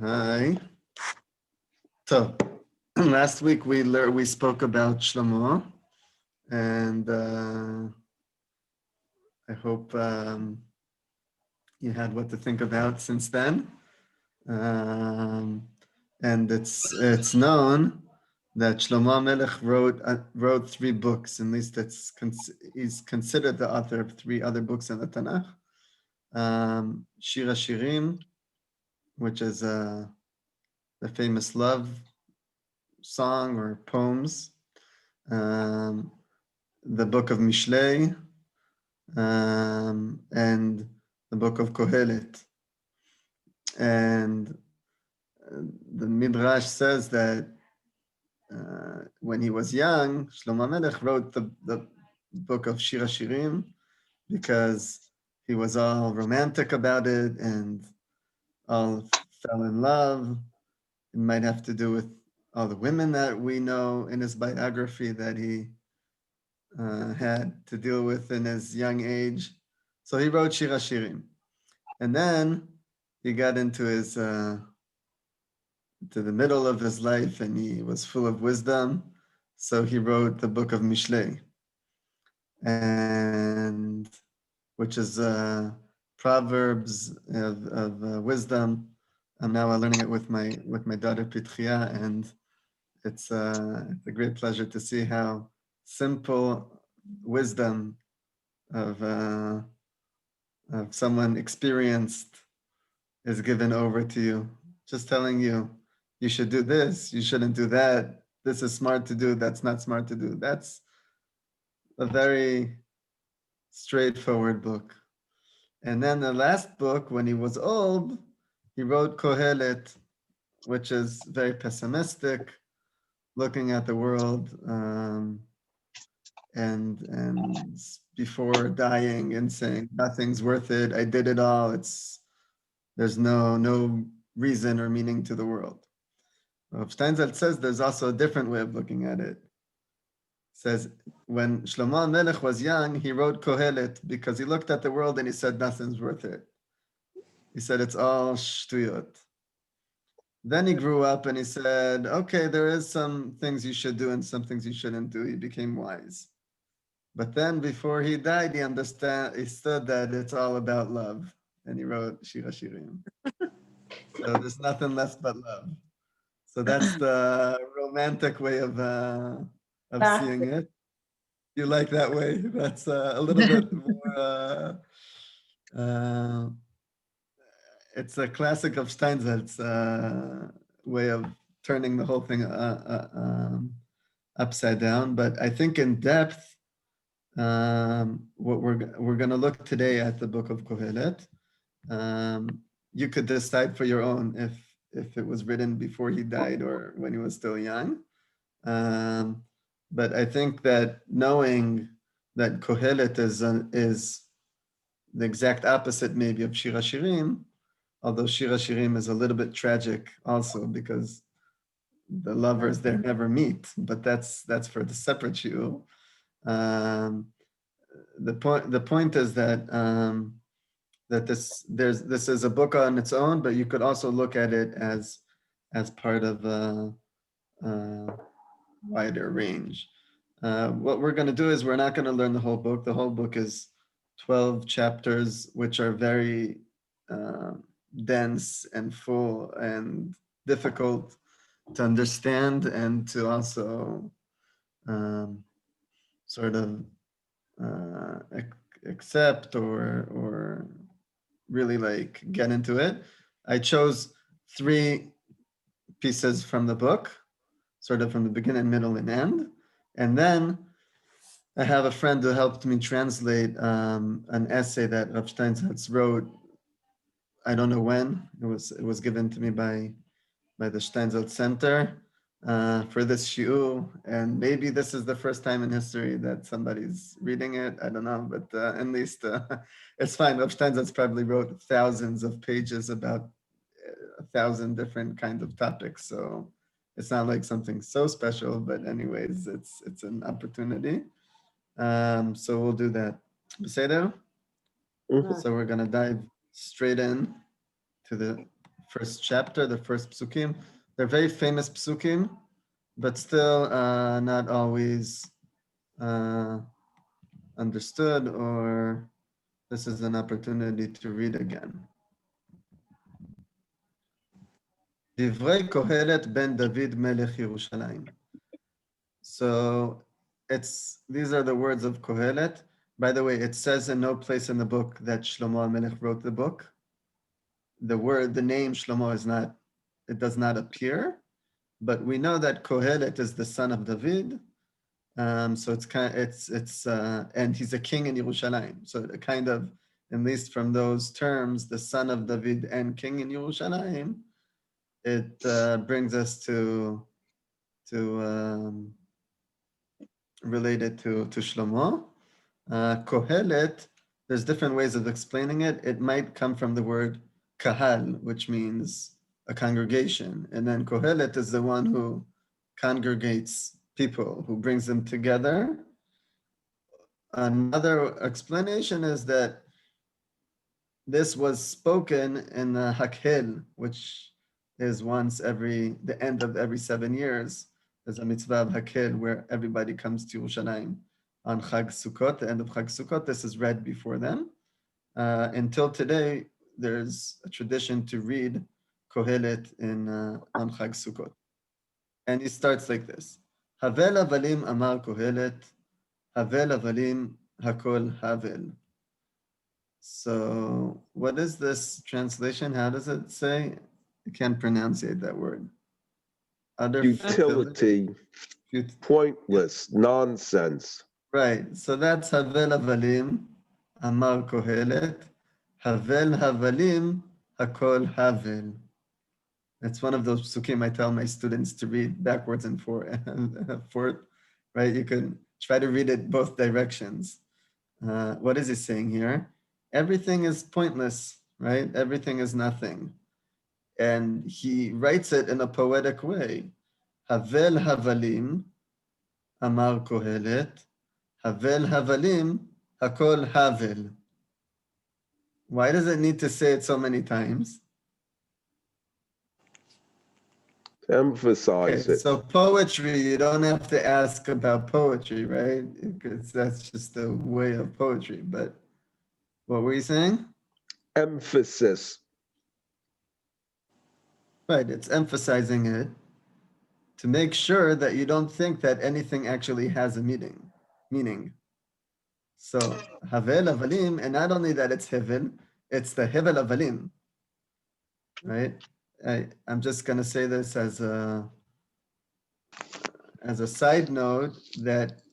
Hi. So last week we spoke about Shlomo, and I hope you had what to think about since then. And it's known that Shlomo Melech wrote 3 books. At least he's considered the author of 3 other books in the Tanach. Shir HaShirim, which is the famous love song or poems, the book of Mishlei, and the book of Kohelet. And the Midrash says that when he was young, Shlomo Melech wrote the book of Shir HaShirim because he was all romantic about it and all fell in love. It might have to do with all the women that we know in his biography that he had to deal with in his young age. So he wrote Shir HaShirim. And then he got into to the middle of his life and he was full of wisdom. So he wrote the book of Mishlei, and which is proverbs of wisdom. I'm now learning it with my daughter Pitria, and it's a great pleasure to see how simple wisdom of someone experienced is given over to you, just telling you, you should do this, you shouldn't do that, this is smart to do, that's not smart to do. That's a very straightforward book. And then the last book, when he was old, he wrote Kohelet, which is very pessimistic, looking at the world and before dying and saying nothing's worth it, I did it all, there's no reason or meaning to the world. Steinsaltz says there's also a different way of looking at it. Says when Shlomo Melech was young, he wrote Kohelet because he looked at the world and he said nothing's worth it. He said it's all shtuyot. Then he grew up and he said, okay, there is some things you should do and some things you shouldn't do. He became wise. But then before he died, he understood that it's all about love. And he wrote Shir HaShirim. So there's nothing left but love. So that's the romantic way of seeing it. You like that way? That's a little bit more. It's a classic of Steinsaltz way of turning the whole thing upside down. But I think in depth, what we're going to look today at the book of Kohelet. You could decide for your own if it was written before he died or when he was still young. But I think that knowing that Kohelet is the exact opposite maybe of Shir HaShirim, although Shir HaShirim is a little bit tragic also because the lovers there never meet, but that's for the separate shiur. The point is that that this is a book on its own, but you could also look at it as part of a wider range. What we're going to do is we're not going to learn the whole book. The whole book is 12 chapters, which are very dense and full and difficult to understand and to also sort of accept or really like get into it. I chose 3 pieces from the book, sort of from the beginning, middle, and end. And then I have a friend who helped me translate an essay that Rav Steinsaltz wrote. I don't know when. It was given to me by the Steinsaltz Center for this shiur, and maybe this is the first time in history that somebody's reading it. I don't know, but at least it's fine. Rav Steinsaltz probably wrote thousands of pages about 1,000 different kinds of topics, so it's not like something so special. But anyways, it's an opportunity. So we'll do that. Beseder? So we're gonna dive straight in to the first chapter, the first psukim. They're very famous psukim, but still not always understood, or this is an opportunity to read again. Divrei Kohelet ben David melech Yerushalayim. So these are the words of Kohelet. By the way, it says in no place in the book that Shlomo HaMelech wrote the book. The name Shlomo it does not appear, but we know that Kohelet is the son of David. So and he's a king in Yerushalayim. So it kind of, at least from those terms, the son of David and king in Yerushalayim, it brings us to related to Shlomo. Kohelet, there's different ways of explaining it. It might come from the word kahal, which means a congregation. And then Kohelet is the one who congregates people, who brings them together. Another explanation is that this was spoken in the Hakhel, which is the end of every 7 years. There's a mitzvah of Hakhel where everybody comes to Yerushalayim on Chag Sukkot, the end of Chag Sukkot. This is read before them. Until today, there's a tradition to read Kohelet on Chag Sukkot. And he starts like this. Havel avalim amar Kohelet, Havel avalim hakol havel. So what is this translation? How does it say? I can't pronunciate that word. Futility, pointless, nonsense. Right. So that's Havel Havalim, Amar Kohelet. Havel Havalim, Hakol Havel. That's one of those psukim I tell my students to read backwards and forth, right? You can try to read it both directions. What is he saying here? Everything is pointless, right? Everything is nothing. And he writes it in a poetic way. Havel Havalim, Amar Kohelet. Havel Havalim, Hakol Havel. Why does it need to say it so many times? Emphasize it. So poetry, you don't have to ask about poetry, right? Because that's just the way of poetry. But what were you saying? Emphasis. Right, it's emphasizing it to make sure that you don't think that anything actually has a meaning. So Havel Avalim, and not only that it's Hevel, it's the Hevel Avalim, right? I'm just going to say this as a side note that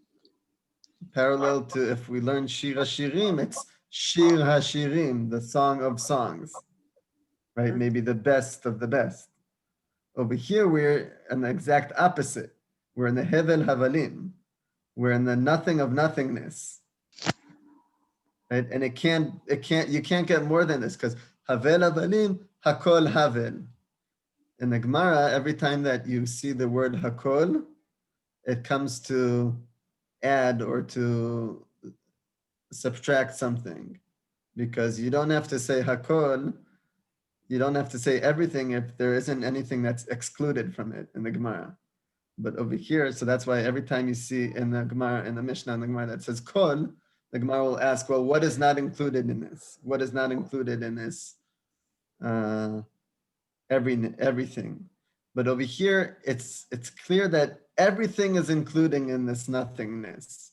parallel to if we learn Shir HaShirim, it's Shir HaShirim, the song of songs, right? Maybe the best of the best. Over here, we're an exact opposite. We're in the Hevel Havalim. We're in the nothing of nothingness. Right? And you can't get more than this because Havel Havalim, Hakol Havel. In the Gemara, every time that you see the word Hakol, it comes to add or to subtract something. Because you don't have to say Hakol, you don't have to say everything if there isn't anything that's excluded from it in the Gemara. But over here, so that's why every time you see in the Gemara, in the Mishnah, in the Gemara that says Kol, the Gemara will ask, well, what is not included in this? What is not included in this? Everything. But over here, it's clear that everything is including in this nothingness.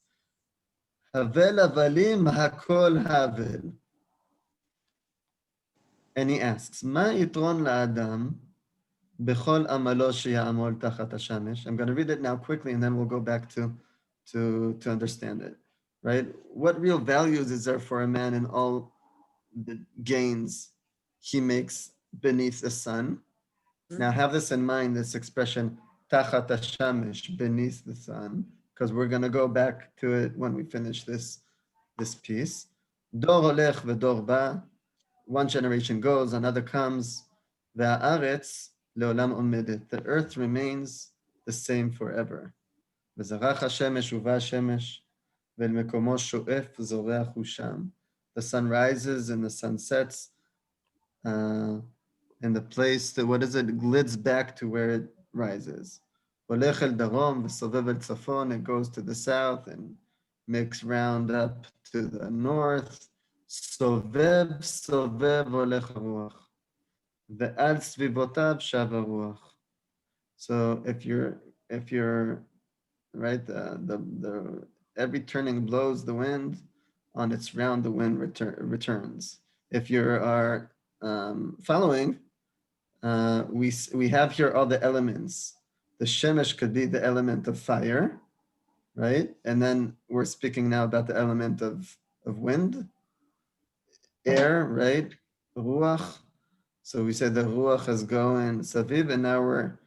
Havel avalim hakol havel. And he asks, Ma yitron la'adam bechol amalo sheya'amol tachat hashamesh. I'm going to read it now quickly, and then we'll go back to understand it. Right? What real values is there for a man in all the gains he makes beneath the sun? Now have this in mind, this expression, tachat hashamesh, beneath the sun, because we're going to go back to it when we finish this piece. Dor olech v'dor ba, one generation goes, another comes. Ve'haaretz leolam omedet, the earth remains the same forever. V'zarach hashemesh uva hashemesh, ve'el mekomo sho'ef zoreach hu sham. The sun rises and the sun sets, and and the place that, what is it, glides back to where it rises. הולך אל דרום וסובב אל צפון, it goes to the south and makes round up to the north. סובב סובב הולך הרוח, ועל סביבותיו שב הרוח. So if you're right, the every turning blows the wind, on its round the wind returns. If you are following, we have here all the elements. The shemesh could be the element of fire, right? And then we're speaking now about the element of wind, air, right? Ruach. So we said the ruach is going saviv, and now we're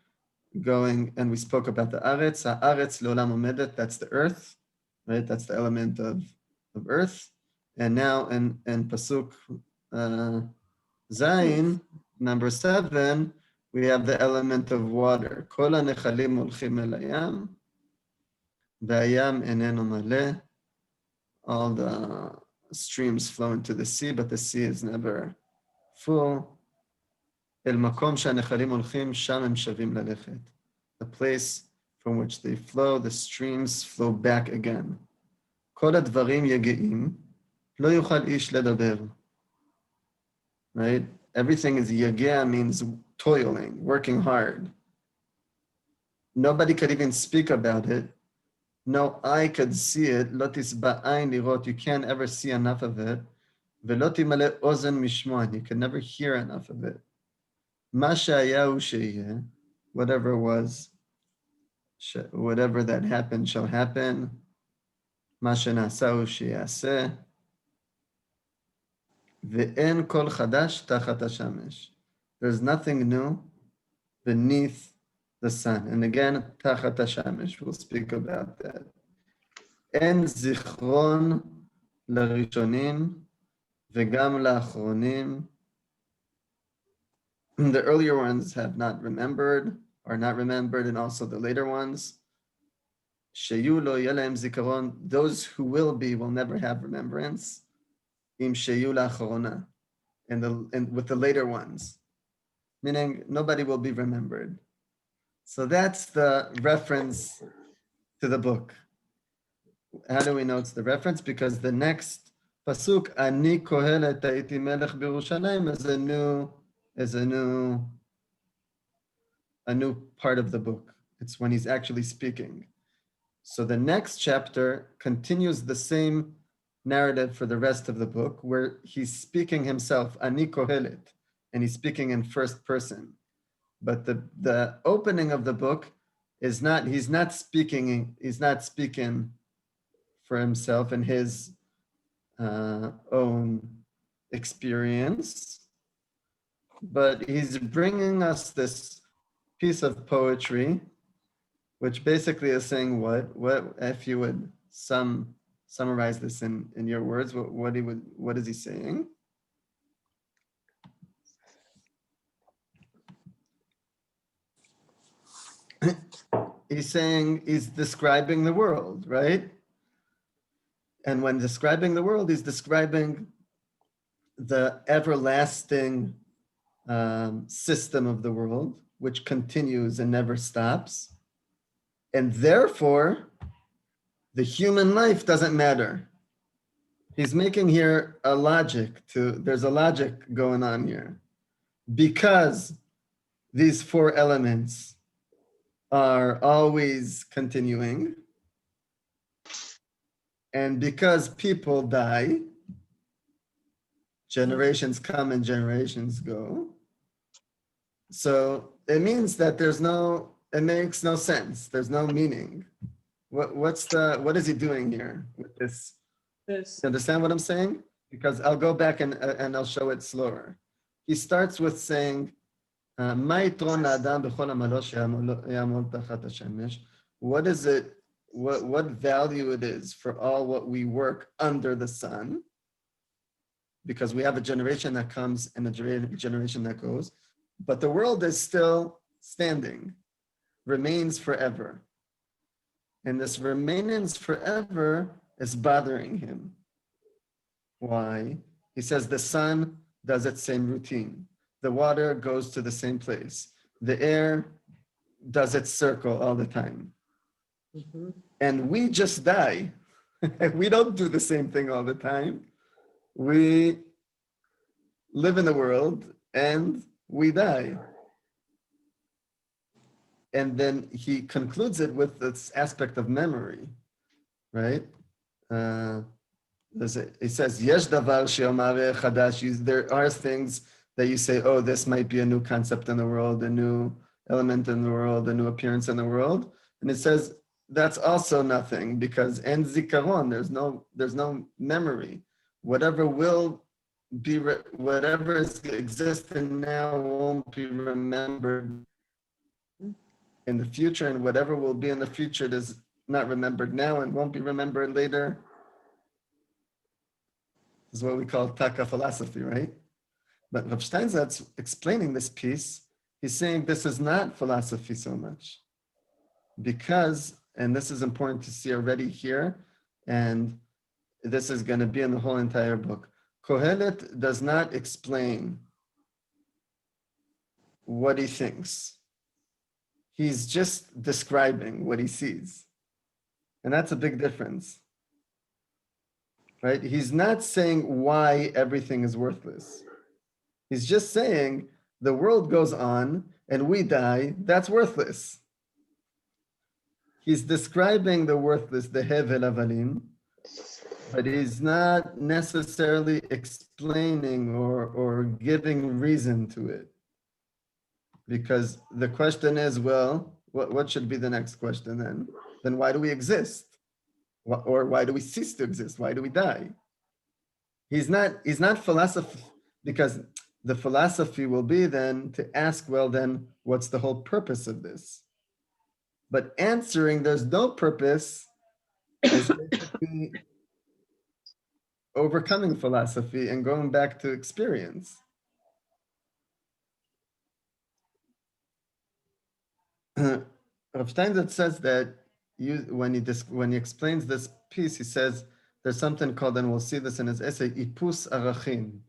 going, and we spoke about the aretz. Haaretz leolam omedet, that's the earth, right? That's the element of earth. And now in pasuk zayin, number 7, we have the element of water. Kol hanechalim holchim el hayam, v'hayam eineno maleh. All the streams flow into the sea, but the sea is never full. El makom shehanechalim holchim, sham hem shavim lalechet. The place from which they flow, the streams flow back again. Kol hadvarim yegeim, lo yuchal ish ledaber. Right? Everything is yagea, means toiling, working hard. Nobody could even speak about it. No eye could see it. Lo tisba ayin lirot, you can't ever see enough of it. Velo timale ozen mishmoa, you can never hear enough of it. Ma shehayahu sheyeh, whatever was, whatever that happened shall happen. Ma shenasahu sheyaseh. Ve'en kol chadash tachat hashamesh. There's nothing new beneath the sun. And again, tachat hashamesh, we'll speak about that. En zichron larishonim v'gam la'achronim. The earlier ones have not remembered, are not remembered, and also the later ones. Sheyu lo yelem zikaron, those who will be will never have remembrance. Im sheyu la'achrona, and with the later ones, meaning nobody will be remembered. So that's the reference to the book. How do we know it's the reference? Because the next pasuk, Ani Kohelet ha'iti melech b'Yerushalayim, is a new part of the book. It's when he's actually speaking. So the next chapter continues the same narrative for the rest of the book, where he's speaking himself, Ani Kohelet, and he's speaking in first person. But the opening of the book is not, he's not speaking for himself and his own experience, but he's bringing us this piece of poetry, which basically is saying what if you would summarize this in your words, what is he saying? He's describing the world, right? And when describing the world, he's describing the everlasting system of the world, which continues and never stops. And therefore, the human life doesn't matter. He's making here there's a logic going on here. Because these 4 elements are always continuing, and because people die, generations come and generations go, so it means that it makes no sense. There's no meaning. What is he doing here with this? You understand what I'm saying? Because I'll go back and I'll show it slower. He starts with saying, what is it, what value it is for all what we work under the sun, because we have a generation that comes and a generation that goes, but the world is still standing, remains forever. And this remains forever is bothering him. Why? He says the sun does its same routine. the water goes to the same place. The air does its circle all the time. Mhm. And we just die. We don't do the same thing all the time. We live in the world and we die. And then he concludes it with this aspect of memory, right? He says, "Yesh davar she'omare chadash." There are things that you say, "Oh, this might be a new concept in the world, a new element in the world, a new appearance in the world." And it says that's also nothing because en zikaron. There's no memory. Whatever will be, whatever is existing now won't be remembered in the future, and whatever will be in the future is not remembered now and won't be remembered later. This is what we call taka philosophy, right? But Rav Steinsaltz explaining this piece, he's saying this is not philosophy so much because, and this is important to see already here, and this is going to be in the whole entire book. Kohelet does not explain what he thinks. He's just describing what he sees. And that's a big difference, right? He's not saying why everything is worthless. He's just saying the world goes on and we die, that's worthless. He's describing the worthless, the hevel avalim, but he's not necessarily explaining or giving reason to it. Because the question is, well, what should be the next question then? Then why do we exist? Or why do we cease to exist? Why do we die? He's not philosophy, because the philosophy will be then to ask, well, then what's the whole purpose of this? But answering there's no purpose is basically overcoming philosophy and going back to experience. Rav Steinsaltz says that when he explains this piece, he says there's something called, and we'll see this in his essay, ipus arachim.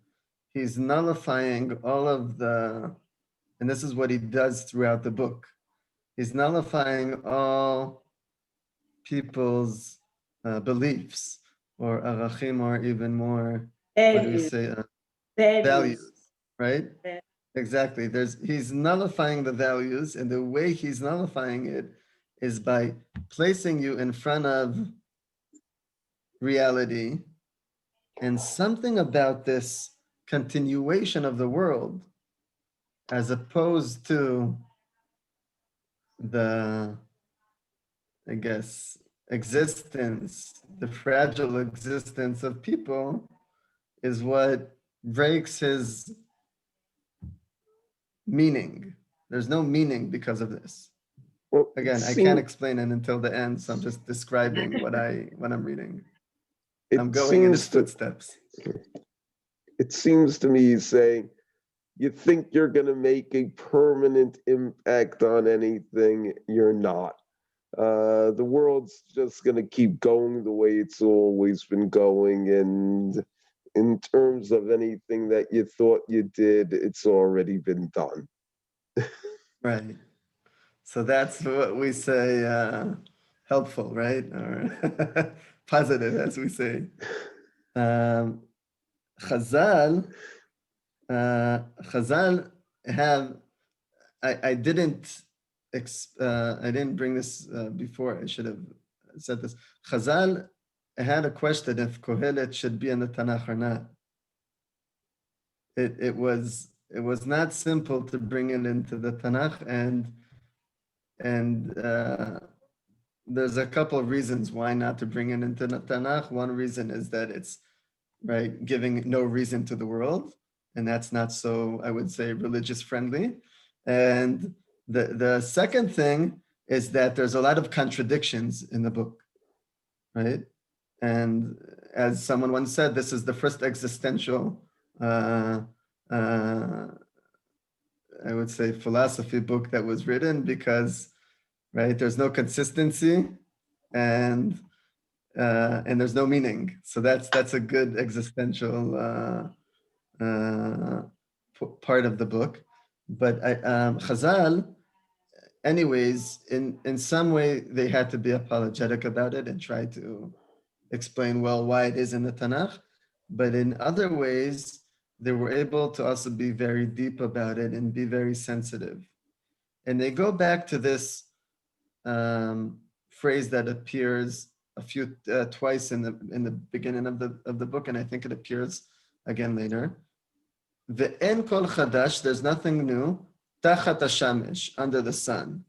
He's nullifying all of the, and this is what he does throughout the book. He's nullifying all people's beliefs or arachim, or even more, what do we say, values, right? Yeah. Exactly. He's nullifying the values, and the way he's nullifying it is by placing you in front of reality, and something about this continuation of the world as opposed to the, I guess, existence, the fragile existence of people is what breaks his meaning. There's no meaning because of this. Well, Again, I can't explain it until the end, so I'm just describing what I'm reading. I'm going in his footsteps. It seems to me he's saying, you think you're going to make a permanent impact on anything, you're not. The world's just going to keep going the way it's always been going. And in terms of anything that you thought you did, it's already been done. Right. So that's what we say, helpful, right? Or positive, as we say. Chazal have, I didn't bring this before. I should have said this. Chazal had a question if Kohelet should be in the Tanach or not. It was not simple to bring it into the Tanakh, and there's a couple of reasons why not to bring it into the Tanakh. One reason is that it's right giving no reason to the world, and that's not so, I would say, religious friendly. And the second thing is that there's a lot of contradictions in the book, right? And as someone once said, this is the first existential I would say philosophy book that was written, because right there's no consistency and there's no meaning. So that's a good existential part of the book. But Chazal, anyways, in some way, they had to be apologetic about it and try to explain well why it is in the Tanakh. But in other ways, they were able to also be very deep about it and be very sensitive. And they go back to this phrase that appears twice in the beginning of the book, and I think it appears again later. Ve'en kol chadash, there's nothing new. Tachat hashamesh, under the sun.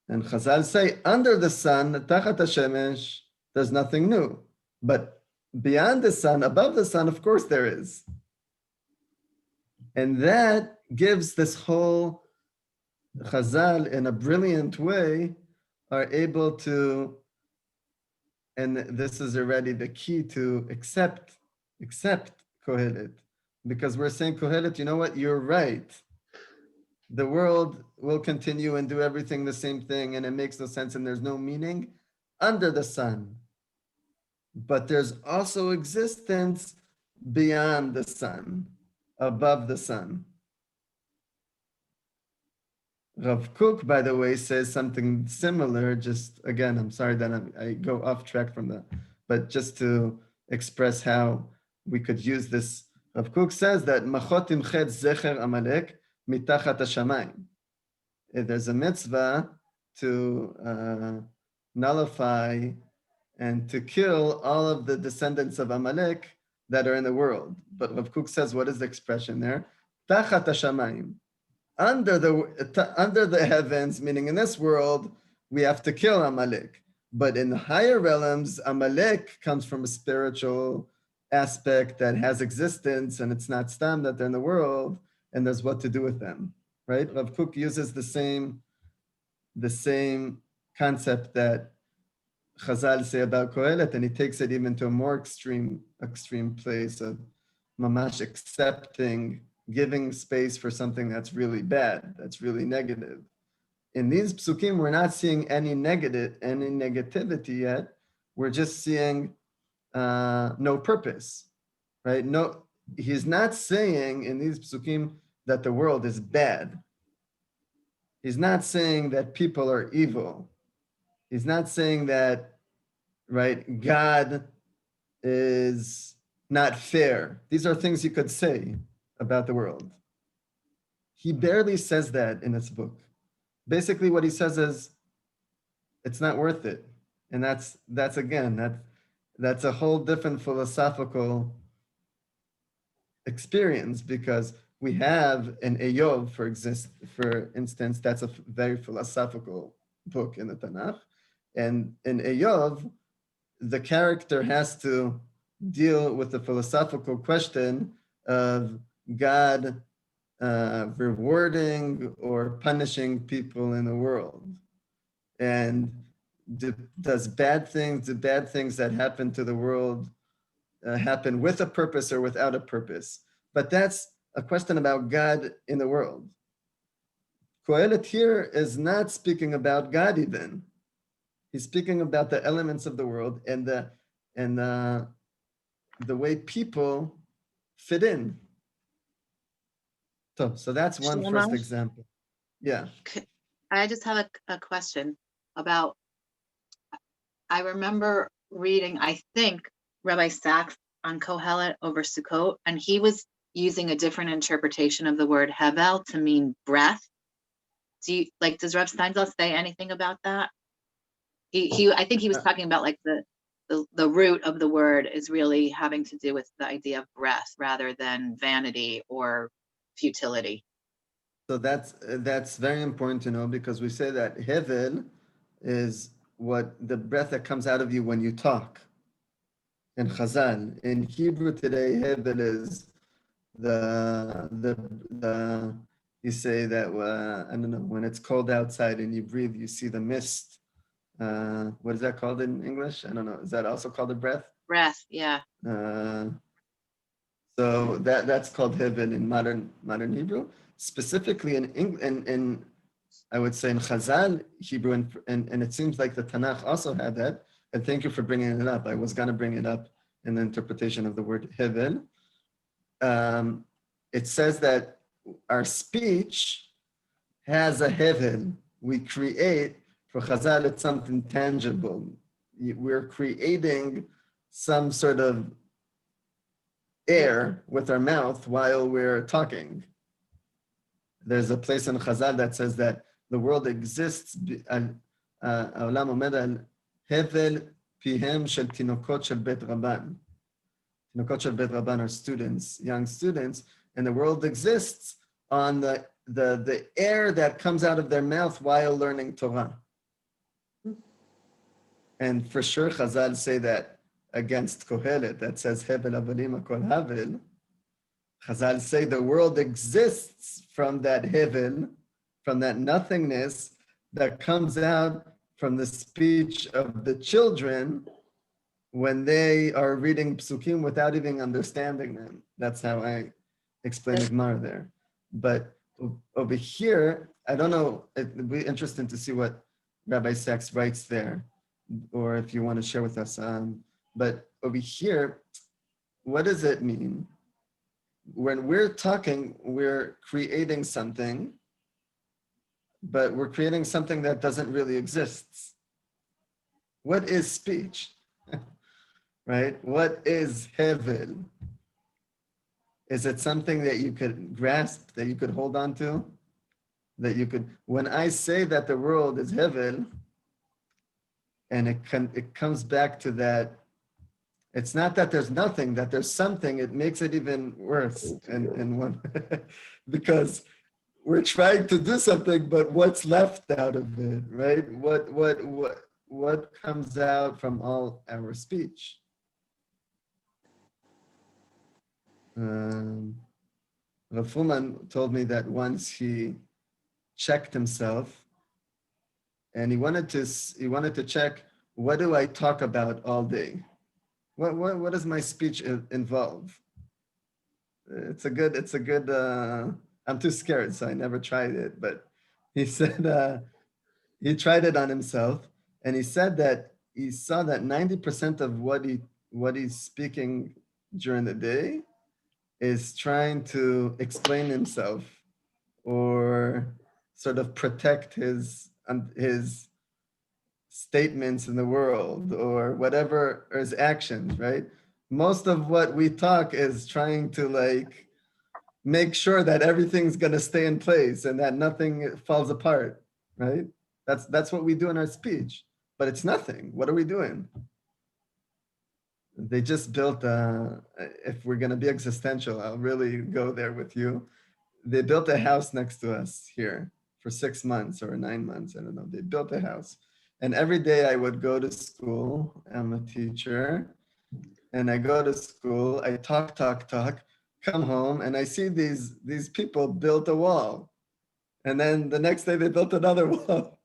And Chazal say, under the sun, tachat hashemesh, there's nothing new. But beyond the sun, above the sun, of course there is. And that gives this whole Chazal, in a brilliant way, are able to, and this is already the key to accept Kohelet. Because we're saying, Kohelet, you know what, you're right. The world will continue and do everything the same thing, and it makes no sense, and there's no meaning under the sun. But there's also existence beyond the sun, above the sun. Rav Kook, by the way, says something similar. Just again, I'm sorry that I go off track from that, but just to express how we could use this. Rav Kook says that Machot imchet zecher Amalek mitachat hashamayim. There's a mitzvah to nullify and to kill all of the descendants of Amalek that are in the world. But Rav Kook says, what is the expression there? Tachat hashamayim. Under the heavens, meaning in this world, we have to kill Amalek. But in the higher realms, Amalek comes from a spiritual aspect that has existence, and it's not stam that they're in the world, and there's what to do with them, right? Rav Kook uses the same concept that Chazal say about Kohelet, and he takes it even to a more extreme place of mamash accepting, giving space for something that's really bad, that's really negative. In these psukim, we're not seeing any negativity yet. We're just seeing no purpose, right? No, he's not saying in these psukim that the world is bad. He's not saying that people are evil. He's not saying that, right, God is not fair. These are things you could say about the world. He barely says that in his book. Basically, what he says is, it's not worth it. And that's a whole different philosophical experience, because we have an Eov, for instance, that's a very philosophical book in the Tanakh. And in Eov, the character has to deal with the philosophical question of God rewarding or punishing people in the world. And do bad things that happen to the world happen with a purpose or without a purpose? But that's a question about God in the world. Kohelet here is not speaking about God even. He's speaking about the elements of the world and the way people fit in. So that's one Shlomo? first example. Yeah. I just have a question about, I remember reading, I think, Rabbi Sachs on Kohelet over Sukkot, and he was using a different interpretation of the word hevel to mean breath. Does Rav Steinsaltz say anything about that? I think he was talking about like the root of the word is really having to do with the idea of breath rather than vanity or futility. So that's very important to know, because we say that hevel is what the breath that comes out of you when you talk. In Chazal, in Hebrew today, hevel is the you say that I don't know, when it's cold outside and you breathe, you see the mist. What is that called in English? I don't know. Is that also called a breath? Breath, yeah. So that's called hevel in modern Hebrew. Specifically in I would say in Chazal Hebrew, and it seems like the Tanakh also had that. And thank you for bringing it up. I was going to bring it up in the interpretation of the word hevel. it says that our speech has a heaven. We create, for Chazal, it's something tangible. We're creating some sort of air with our mouth while we're talking. There's a place in Chazal that says that the world exists, העולם עומד על הבל פיהם של תינוקות של בית רבן. תינוקות של בית רבן are students, young students, and the world exists on the air that comes out of their mouth while learning Torah. And for sure, Chazal say that against Kohelet, that says Hevel avalim akol havel. Chazal say the world exists from that Hevel, from that nothingness that comes out from the speech of the children when they are reading psukim without even understanding them. That's how I explain the Gemara there. But over here, I don't know, it'd be interesting to see what Rabbi Sachs writes there, or if you want to share with us. But over here, what does it mean? When we're talking, we're creating something, but we're creating something that doesn't really exist. What is speech? Right? What is hevel? Is it something that you could grasp, that you could hold on to? That you could, when I say that the world is hevel, and it comes back to that, it's not that there's nothing, that there's something, it makes it even worse. And one, because we're trying to do something, but what's left out of it, right? What comes out from all our speech? Rav Fuhrman told me that once he checked himself, and he wanted to check, what do I talk about all day? What does my speech involve? It's a good. I'm too scared, so I never tried it. But he said he tried it on himself, and he said that he saw that 90% of what he's speaking during the day is trying to explain himself or sort of protect his statements in the world or whatever, or his actions, right? Most of what we talk is trying to like make sure that everything's going to stay in place and that nothing falls apart, right? That's what we do in our speech, but it's nothing. What are we doing? They just built if we're going to be existential, I'll really go there with you. They built a house next to us here for 6 months or 9 months. I don't know. They built a house. And every day I would go to school. I'm a teacher. And I go to school. I talk, come home. And I see these people built a wall. And then the next day they built another wall.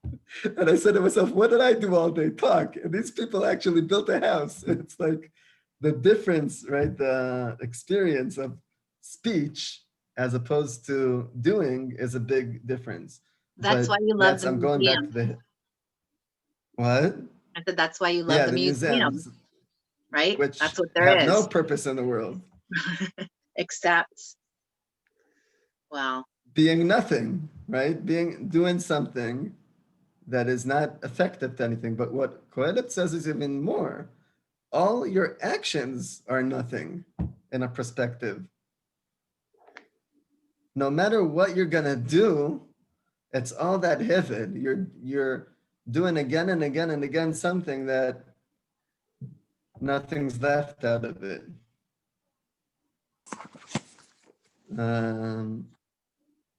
And I said to myself, what did I do all day? Talk. And these people actually built a house. It's like the difference, right? The experience of speech as opposed to doing is a big difference. That's But why you love the I'm going back museum. to the, what? I said that's why you love the museum, right? Which that's what there have is. no purpose in the world. Except, well, being nothing, right? Doing something that is not effective to anything. But what Kohelet says is even more. All your actions are nothing in a perspective. No matter what you're gonna do, it's all that hevel. You're doing again and again and again something that nothing's left out of it.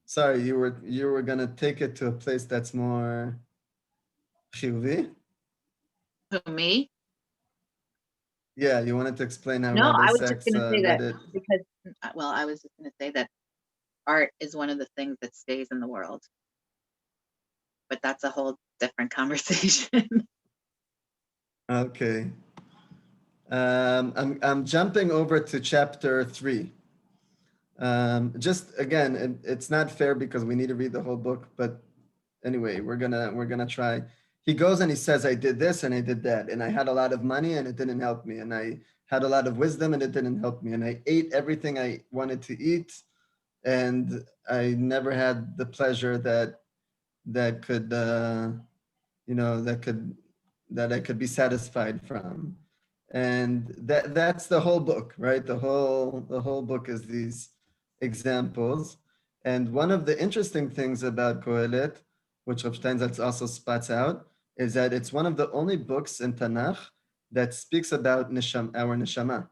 Sorry, you were gonna take it to a place that's more chiyuvi? to me, Yeah, you wanted to explain how no, Rabbi I was Sachs just going to say read that it. because, well, I was just going to say that art is one of the things that stays in the world, but that's a whole different conversation. Okay. I'm jumping over to chapter 3. Just again, it's not fair because we need to read the whole book, but anyway, we're gonna try. He goes and he says, I did this and I did that, and I had a lot of money and it didn't help me, and I had a lot of wisdom and it didn't help me, and I ate everything I wanted to eat, and I never had the pleasure that could that I could be satisfied from. And that's the whole book, right? The whole book is these examples. And one of the interesting things about Kohelet, which Rav Steinsaltz also spots out, is that it's one of the only books in Tanach that speaks about our neshama.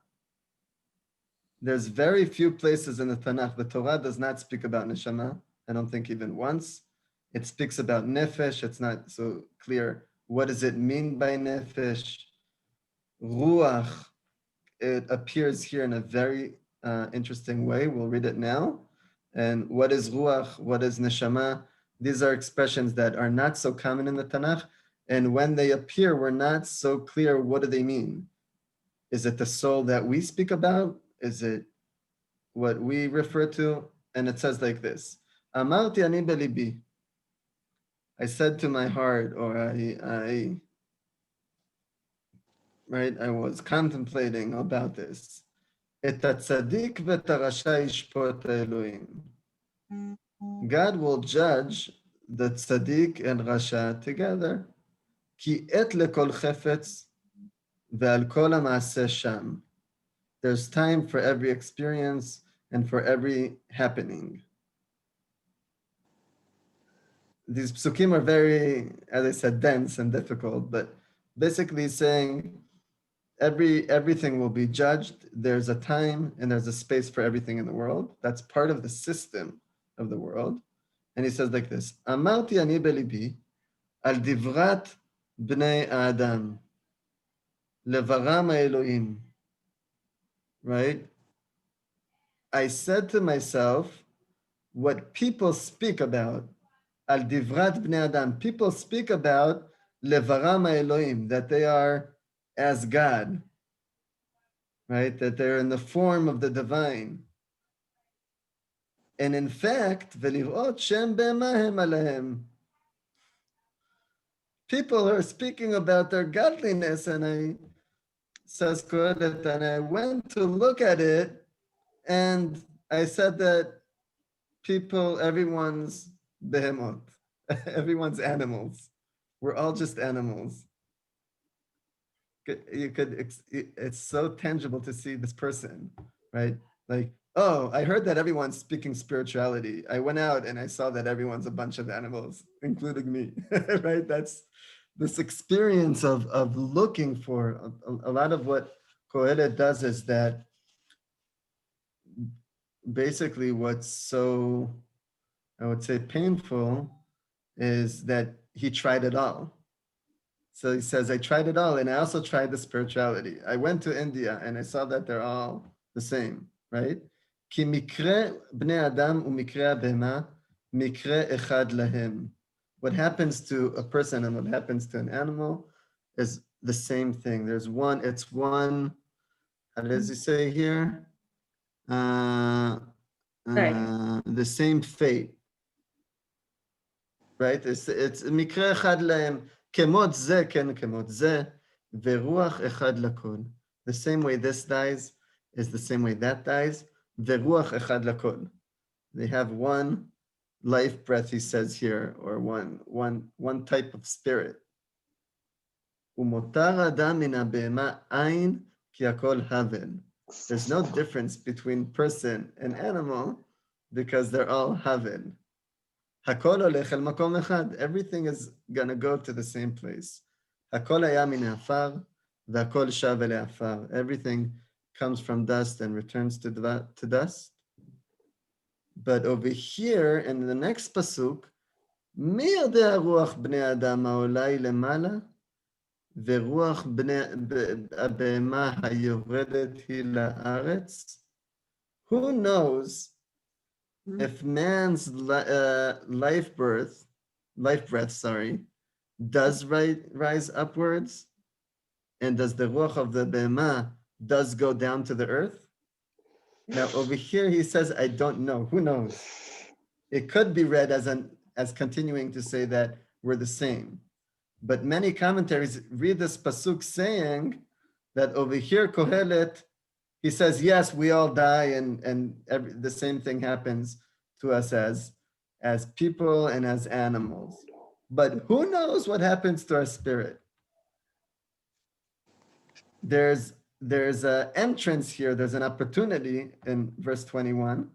There's very few places in the Tanakh. The Torah does not speak about neshama. I don't think even once. It speaks about nefesh. It's not so clear. What does it mean by nefesh? Ruach, it appears here in a very interesting way. We'll read it now. And what is ruach? What is neshama? These are expressions that are not so common in the Tanakh. And when they appear, we're not so clear what do they mean. Is it the soul that we speak about? Is it what we refer to? And it says like this: Amarti ani belibi. I said to my heart, or I was contemplating about this. Et hatzadik v'et harasha yishpot Elohim. God will judge the tzaddik and rasha together. Ki et lekol chefetz ve'al kol ha'maaseh sham. There's time for every experience and for every happening. These psukim are very, as I said, dense and difficult, but basically saying everything will be judged. There's a time and there's a space for everything in the world. That's part of the system of the world. And he says like this: Amarti ani belibi al divrat bnei Adam levaram ha'Elohim. Right? I said to myself, what people speak about, al divrat bnei Adam, people speak about levaram ha'Elohim, that they are as God, right? That they're in the form of the divine. And in fact, velirot shem be'emahem alehem. People are speaking about their godliness, and says Kohelet, and I went to look at it, and I said that everyone's behemoth, everyone's animals. We're all just animals. It's so tangible to see this person, right? Like, oh, I heard that everyone's speaking spirituality. I went out and I saw that everyone's a bunch of animals, including me, right? That's this experience of looking for a lot of what Kohelet does is that basically what's so, I would say, painful is that he tried it all. So he says, I tried it all, and I also tried the spirituality. I went to India and I saw that they're all the same, right? Ki mikre bnei Adam umikre abema mikre echad lahem. What happens to a person and what happens to an animal is the same thing. It's one, how does he say here? The same fate, right? It's mikre echad lahem. Kemot ze ken kemot ze, veruach echad lakol. The same way this dies is the same way that dies. Veruach echad lakol. They have one life breath, he says here, or one type of spirit. Umotar adam min habehema ayin ki hakol havel. There's no difference between person and animal because they're all havel. Hakol olech el makom echad. Everything is gonna go to the same place. Hakol haya min afar, v'hakol shav ele afar. Everything comes from dust and returns to dust. But over here in the next pasuk, mi yodea ruach bnei adam ha'olai lemala, veruach הבהמה היורדת היא לארץ. Who knows if man's life breath, does rise upwards, and does the ruach of the behema does go down to the earth? Now over here he says, I don't know. Who knows? It could be read as continuing to say that we're the same. But many commentaries read this pasuk saying that over here Kohelet he says, yes, we all die, and the same thing happens to us as people and as animals. But who knows what happens to our spirit? There's an entrance here. There's an opportunity in verse 21.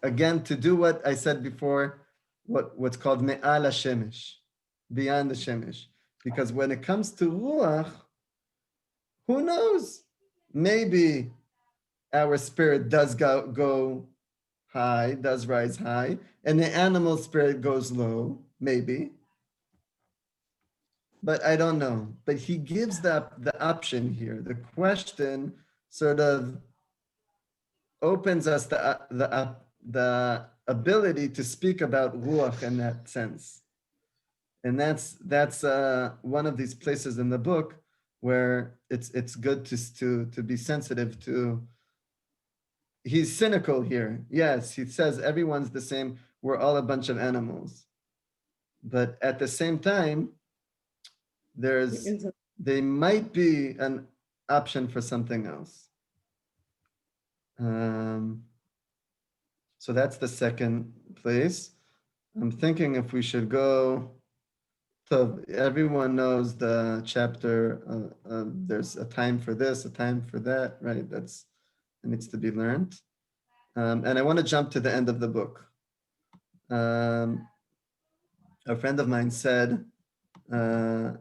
Again, to do what I said before, what's called me'al shemesh, beyond the shemesh. Because when it comes to ruach, who knows? Maybe our spirit does go high, does rise high, and the animal spirit goes low, maybe. But I don't know. But he gives the option here. The question sort of opens us the ability to speak about ruach in that sense. And that's one of these places in the book where it's good to be sensitive to. He's cynical here. Yes, he says everyone's the same. We're all a bunch of animals. But at the same time, they might be an option for something else. So that's the second place. I'm thinking if we should go. So everyone knows the chapter. There's a time for this, a time for that, right? It needs to be learned. And I want to jump to the end of the book. A friend of mine said when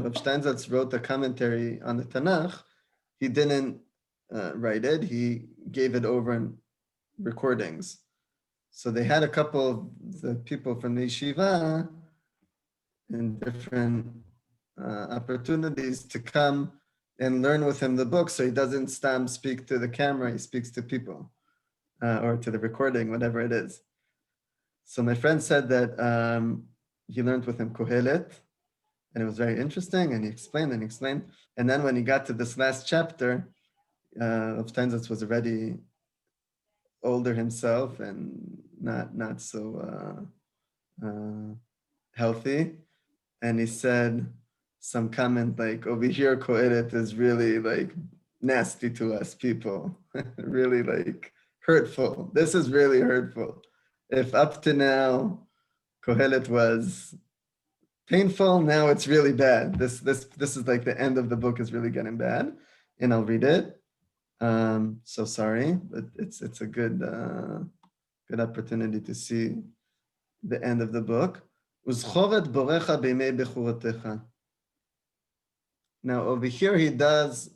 Rav Steinsaltz wrote the commentary on the Tanach, he didn't write it. He gave it over in recordings. So they had a couple of the people from the yeshiva in different opportunities to come and learn with him the book, so he doesn't speak to the camera, he speaks to people or to the recording, whatever it is. So my friend said that he learned with him Kohelet, and it was very interesting, and he explained and explained. And then when he got to this last chapter, of Steinsaltz was already older himself and not so healthy. And he said some comment like, over here, Kohelet is really like nasty to us people, really like hurtful. This is really hurtful. If up to now, Kohelet was painful, now it's really bad. This is like the end of the book is really getting bad, and I'll read it. So sorry, but it's a good opportunity to see the end of the book. Now over here he does,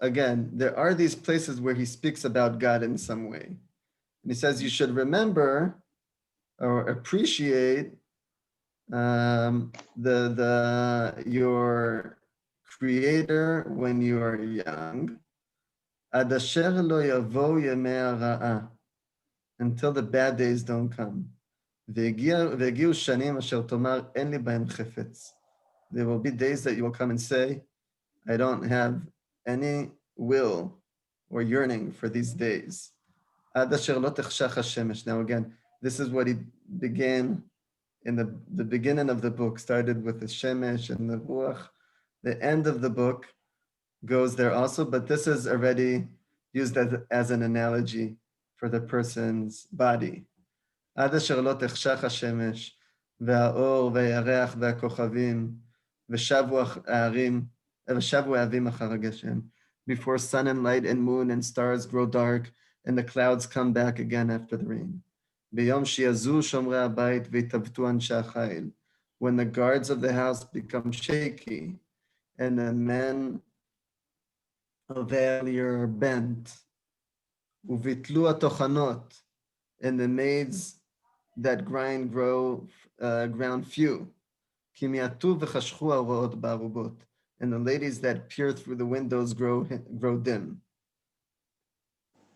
again, there are these places where he speaks about God in some way. And he says you should remember or appreciate your creator when you are young. Ad asher lo yavo yemei hara'a, until the bad days don't come. והגיעו שנים אשר תאמר אין לי בהם חפץ. There will be days that you will come and say, I don't have any will or yearning for these days. עד אשר לא תחשך השמש. Now again, this is what he began in the beginning of the book, started with the shemesh and the ruach. The end of the book goes there also, but this is already used as an analogy for the person's body. עד אשר לא תחשך השמש, והאור והירח והכוכבים, ושבו האבים אחר הגשם. Before sun and light and moon and stars grow dark, and the clouds come back again after the rain. ביום שיזו שומרי הבית ויתעוותו אנשי החיל. When the guards of the house become shaky, and the men of valor are bent, וביטלו התוכנות, and the maids that grind ground few. כי מעטו וחשכו ההוראות בערובות, and the ladies that peer through the windows grow dim.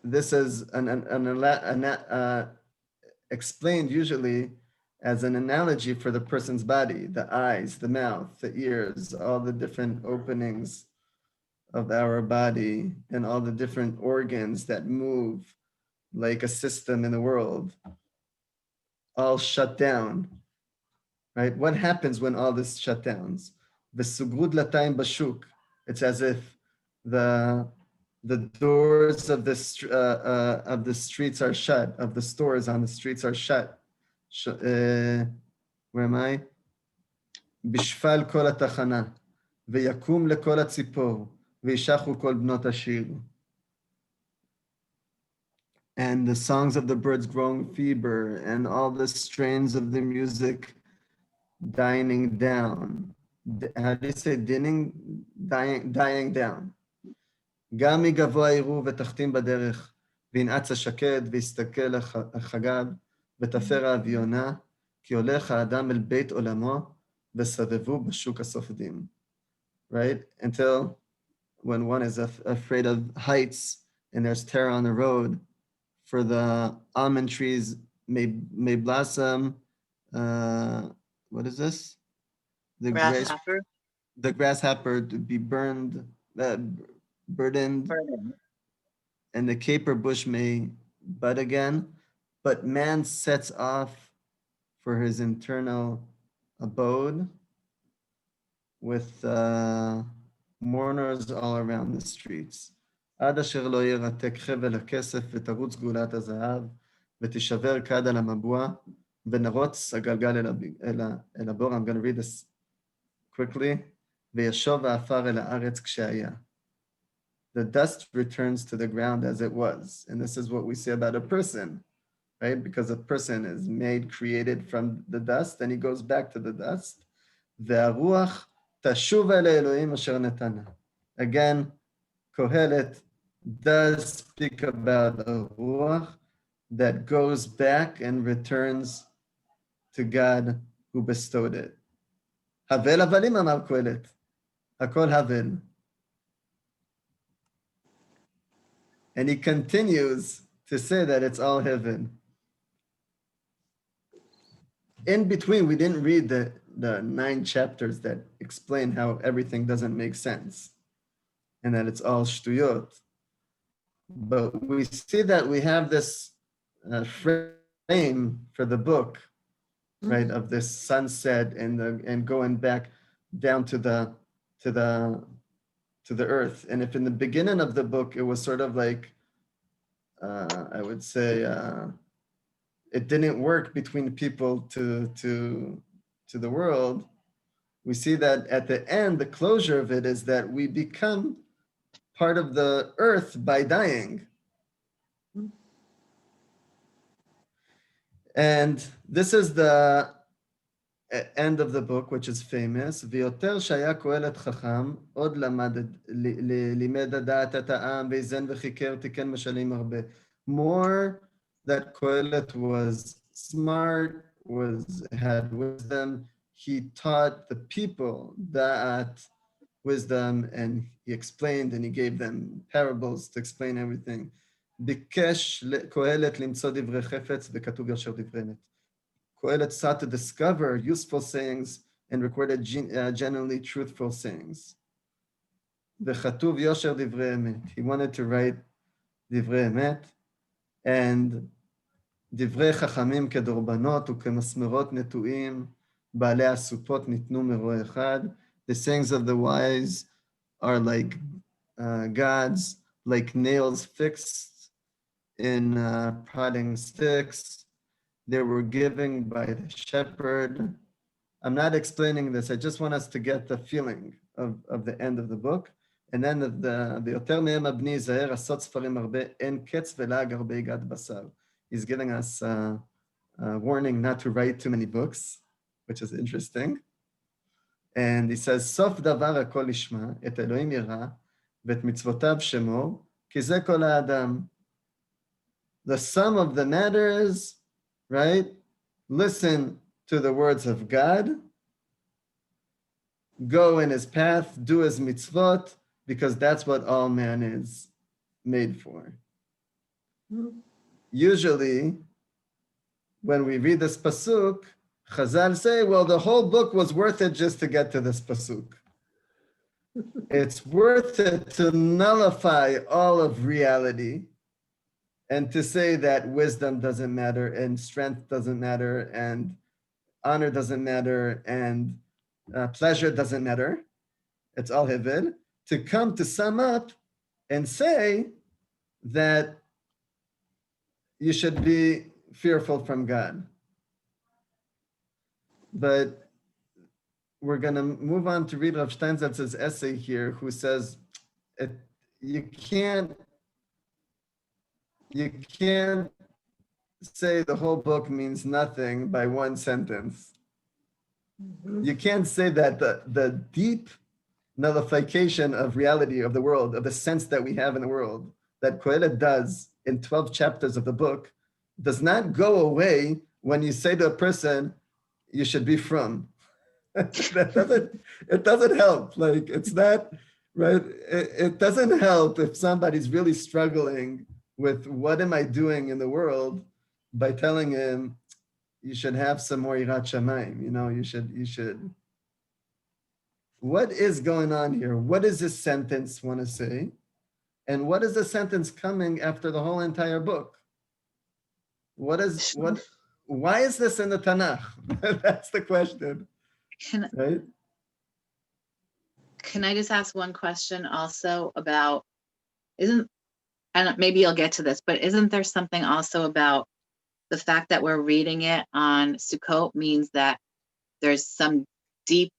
This is explained usually as an analogy for the person's body, the eyes, the mouth, the ears, all the different openings of our body and all the different organs that move like a system in the world, all shut down, right? What happens when all this shut downs? V'sugrud latayim bashuk. It's as if the doors of the streets are shut, of the stores on the streets are shut. Where am I? בשפל כל התחנה, ויקום לכל הציפור, וישחו כל בנות השיר. And the songs of the birds growing feeble, and all the strains of the music dying down. How do you say dying down? גם מגבוה יראו ותחתים בדרך, וינעץ השקד, ויסתכל החגב, ותפר האביונה, כי הולך האדם אל בית עולמו, וסבבו בשוק הסופדים. Right? Until when one is afraid of heights, and there's terror on the road, for the almond trees may blossom. What is this? The Grasshopper. The grasshopper to be burdened, and the caper bush may bud again. But man sets off for his internal abode with mourners all around the streets. עד אשר לא ירתק חבל הכסף ותרוץ גאולת הזהב ותשבר כד על המבוע ונרוץ הגלגל אל הבור. I'm going to read this quickly. וישוב העפר אל הארץ כשהיה. The dust returns to the ground as it was. And this is what we say about a person, right? Because a person is created from the dust, and he goes back to the dust. והרוח תשוב אל האלוהים אשר נתנה. Again, Kohelet does speak about a ruach that goes back and returns to God who bestowed it. Havel avalim amar Kohelet. Hakol havel. And he continues to say that it's all heaven. In between, we didn't read the 9 chapters that explain how everything doesn't make sense and that it's all shtuyot. But we see that we have this frame for the book, right, of this sunset and going back down to the earth. And if in the beginning of the book it was sort of like, I would say, it didn't work between people to the world, we see that at the end, the closure of it is that we become part of the earth by dying. And this is the end of the book, which is famous. ויותר שהיה קהלת חכם, עוד לימד הדעת את העם, ואיזן וחיקר, תיקן משלים הרבה. More that Kohelet was smart, had wisdom, he taught the people that wisdom, and he explained and he gave them parables to explain everything. ביקש קהלת למצוא דברי חפץ וכתוב יושר דברי אמת. Kohelet sought to discover useful sayings and recorded genuinely truthful sayings. וכתוב יושר דברי אמת. He wanted to write דברי אמת, and דברי חכמים כדורבנות וכמסמרות נטועים, בעלי הסופות ניתנו מרועה אחד. The sayings of the wise are like gods, like nails fixed in prodding sticks. They were given by the shepherd. I'm not explaining this. I just want us to get the feeling of the end of the book. And then ויותר מהם הבני יזהר, עשות ספרים הרבה, אין קץ ולעג הרבה יגעת בשר. He's giving us a warning not to write too many books, which is interesting. And he says, סוף דבר הכל ישמע, את אלוהים ירא, ואת מצוותיו שמור, כי זה כל האדם. The sum of the matter is, right? Listen to the words of God, go in his path, do his mitzvot, because that's what all man is made for. Usually, when we read this pasuk, Chazal say, well, the whole book was worth it just to get to this pasuk. It's worth it to nullify all of reality and to say that wisdom doesn't matter and strength doesn't matter and honor doesn't matter and pleasure doesn't matter. It's all hevel. to come to sum up and say that you should be fearful from God. But we're going to move on to read Rav Steinsaltz's essay here, who says you can't say the whole book means nothing by one sentence. You can't say that the deep nullification of reality of the world, of the sense that we have in the world, that Kohelet does in 12 chapters of the book, does not go away when you say to a person, you should be from. It doesn't help. Like, it's not, right? It doesn't help if somebody's really struggling with what am I doing in the world by telling him, you should have some more Yirat Shamayim, you should. What is going on here? What does this sentence want to say? And what is the sentence coming after the whole entire book? Why is this in the Tanach? That's the question, right? Can I just ask one question also about, and maybe you'll get to this, but isn't there something also about the fact that we're reading it on Sukkot means that there's some deeper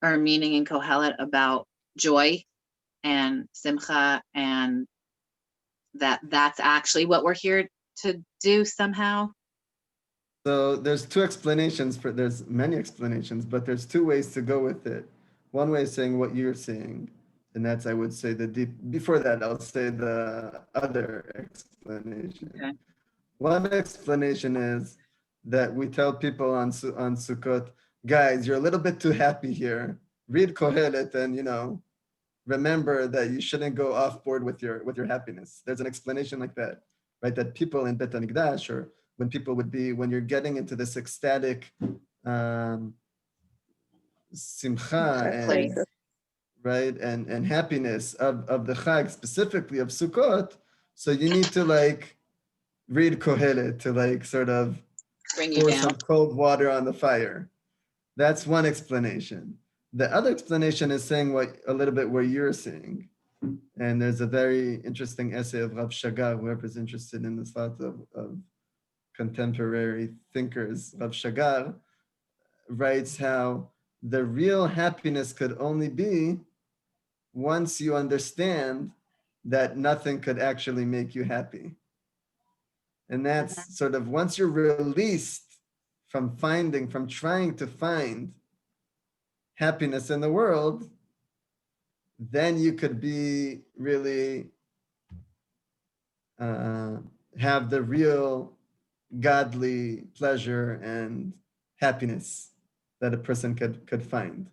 meaning in Kohelet about joy and simcha, and that's actually what we're here to do somehow? So there's there's many explanations, but there's two ways to go with it. One way is saying what you're saying, and that's, I would say, before that, I'll say the other explanation. Okay. One explanation is that we tell people on Sukkot, guys, you're a little bit too happy here. Read Kohelet and, remember that you shouldn't go off board with your happiness. There's an explanation like that, right? That people in Beit HaMikdash, or when you're getting into this ecstatic simcha and right and happiness of the Chag, specifically of Sukkot, so you need to read Kohelet to sort of Bring you pour down. some cold water on the fire. That's one explanation. The other explanation is saying a little bit what you're saying. And there's a very interesting essay of Rav Shagar, whoever's interested in the thought of contemporary thinkers. Rav Shagar writes how the real happiness could only be once you understand that nothing could actually make you happy. And that's sort of once you're released from trying to find happiness in the world, then you could be really have the real godly pleasure and happiness that a person could find.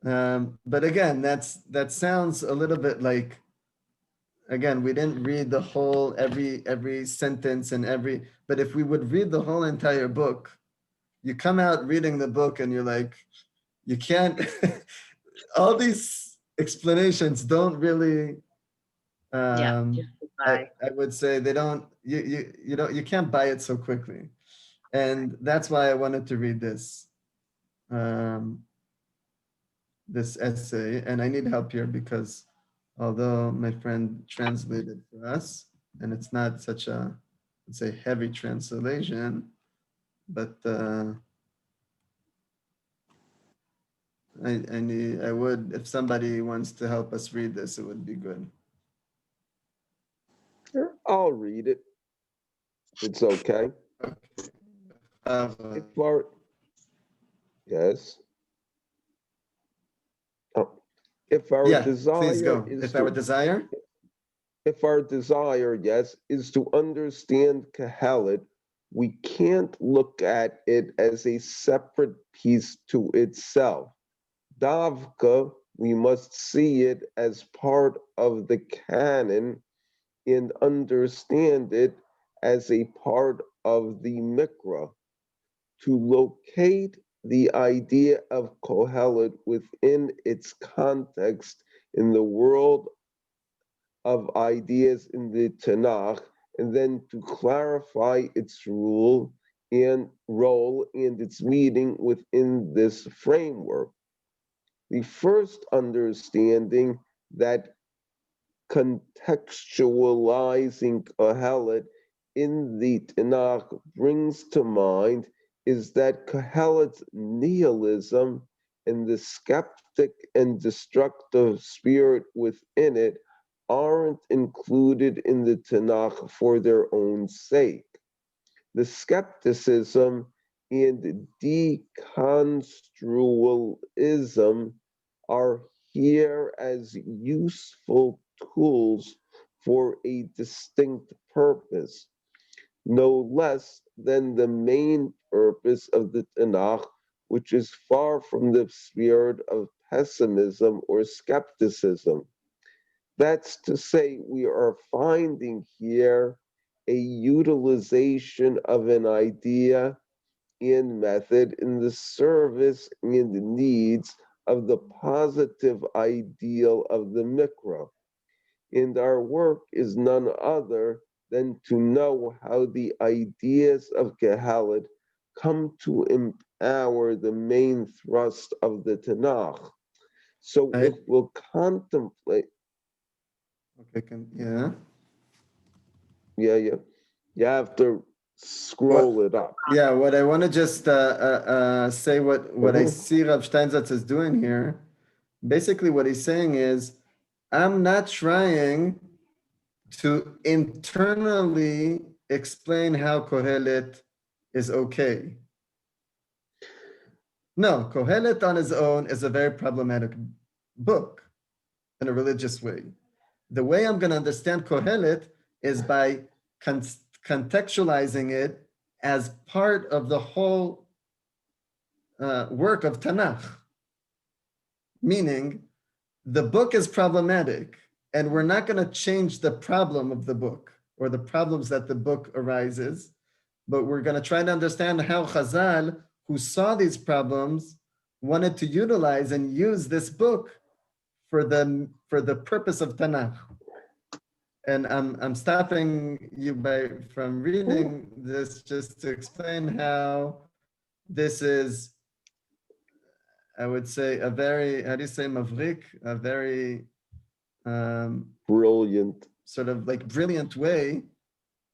But again, that sounds a little bit like, again, we didn't read the whole every sentence but if we would read the whole entire book, you come out reading the book and you're like, you can't, all these explanations don't really, I would say they don't, you can't buy it so quickly. And that's why I wanted to read this essay, and I need help here because although my friend translated for us, and it's not such a, let's say, heavy translation, but I would, if somebody wants to help us read this, it would be good. Sure, I'll read it. It's okay. Yes. If our desire please go. is if our desire, yes, is to understand Kohelet, we can't look at it as a separate piece to itself. Davka, we must see it as part of the canon and understand it as a part of the Mikra. To locate the idea of Kohelet within its context in the world of ideas in the Tanach, and then to clarify its role and its meaning within this framework. The first understanding that contextualizing Kohelet in the Tanach brings to mind is that Kohelet's nihilism and the skeptic and destructive spirit within it aren't included in the Tanakh for their own sake. The skepticism and deconstrualism are here as useful tools for a distinct purpose, no less than the main purpose of the Tanakh, which is far from the spirit of pessimism or skepticism. That's to say, we are finding here a utilization of an idea and method in the service and the needs of the positive ideal of the mikra. And our work is none other than to know how the ideas of Kohelet come to empower the main thrust of the Tanakh. So if we'll contemplate, Yeah. yeah, you have to scroll it up. Yeah, what I want to just say what I Mhm. see Rav Steinsaltz is doing here. Basically, what he's saying is, I'm not trying to internally explain how Kohelet is okay. No, Kohelet on his own is a very problematic book in a religious way. The way I'm going to understand Kohelet is by contextualizing it as part of the whole work of Tanakh. Meaning, the book is problematic, and we're not going to change the problem of the book or the problems that the book arises, but we're going to try to understand how Chazal, who saw these problems, wanted to utilize and use this book for the purpose of Tanakh. And I'm stopping you from reading this just to explain how this is, I would say, a very, how do you say, mavrik, a very Brilliant. sort of like brilliant way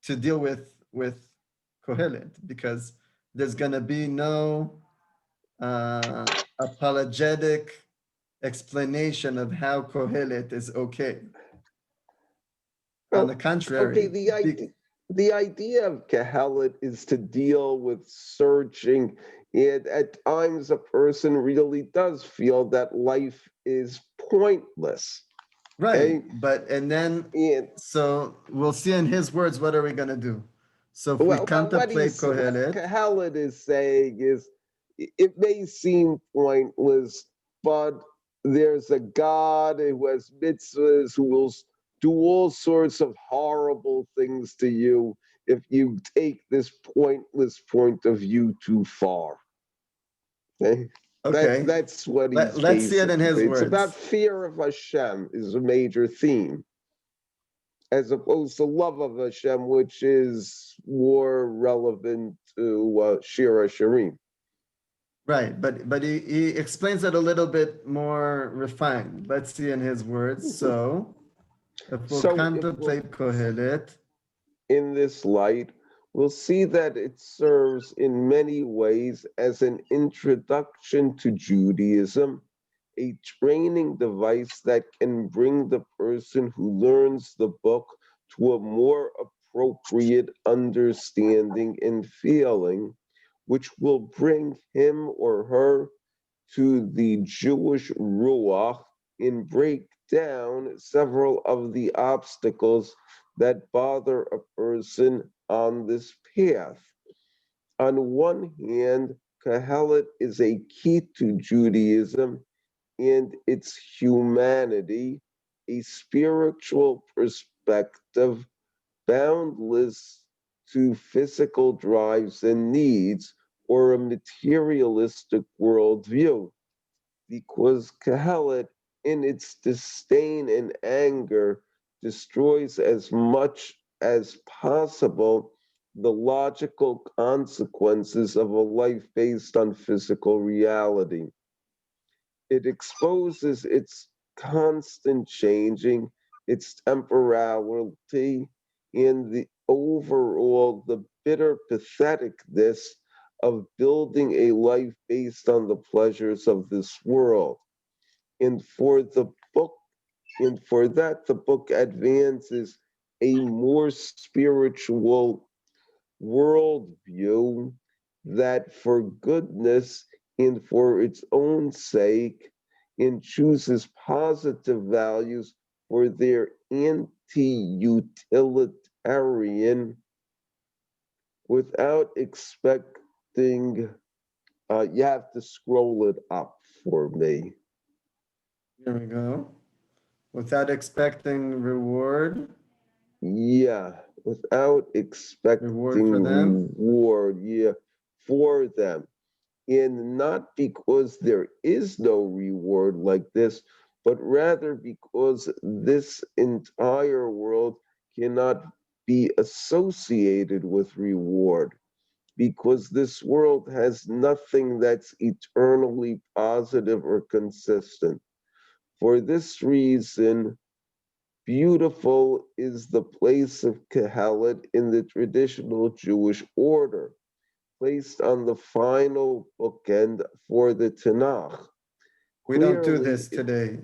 to deal with Kohelet, because there's going to be no apologetic explanation of how Kohelet is okay. On the contrary. Okay, the idea of Kohelet is to deal with searching, and at times a person really does feel that life is pointless. Right, okay? So we'll see in his words, what are we going to do? So if we What contemplate Kohelet. Kohelet is saying is, it may seem pointless, but there's a God who has mitzvahs who will do all sorts of horrible things to you if you take this pointless point of view too far. Okay. That's what he's Let's see it in his it's words. about fear of Hashem is a major theme, as opposed to love of Hashem, which is more relevant to Shira Shirim. Right, but he explains it a little bit more refined. Let's see in his words. So, if we'll contemplate Kohelet, in this light, we'll see that it serves in many ways as an introduction to Judaism, a training device that can bring the person who learns the book to a more appropriate understanding and feeling, which will bring him or her to the Jewish Ruach and break down several of the obstacles that bother a person on this path. On one hand, Kohelet is a key to Judaism and its humanity, a spiritual perspective boundless to physical drives and needs or a materialistic worldview, because Kohelet, in its disdain and anger, destroys as much as possible the logical consequences of a life based on physical reality. It exposes its constant changing, its temporality, and the overall, the bitter patheticness of building a life based on the pleasures of this world. And for the book, and for that, the book advances a more spiritual worldview that for goodness and for its own sake and chooses positive values for their anti-utilitarian without expecting, you have to scroll it up for me. Here we go. Without expecting reward. Yeah, without expecting Reward for them? reward, yeah, for them. And not because there is no reward like this, but rather because this entire world cannot be associated with reward, because this world has nothing that's eternally positive or consistent. For this reason, beautiful is the place of Kohelet in the traditional Jewish order, placed on the final bookend for the Tanach. We don't do Clearly, this today.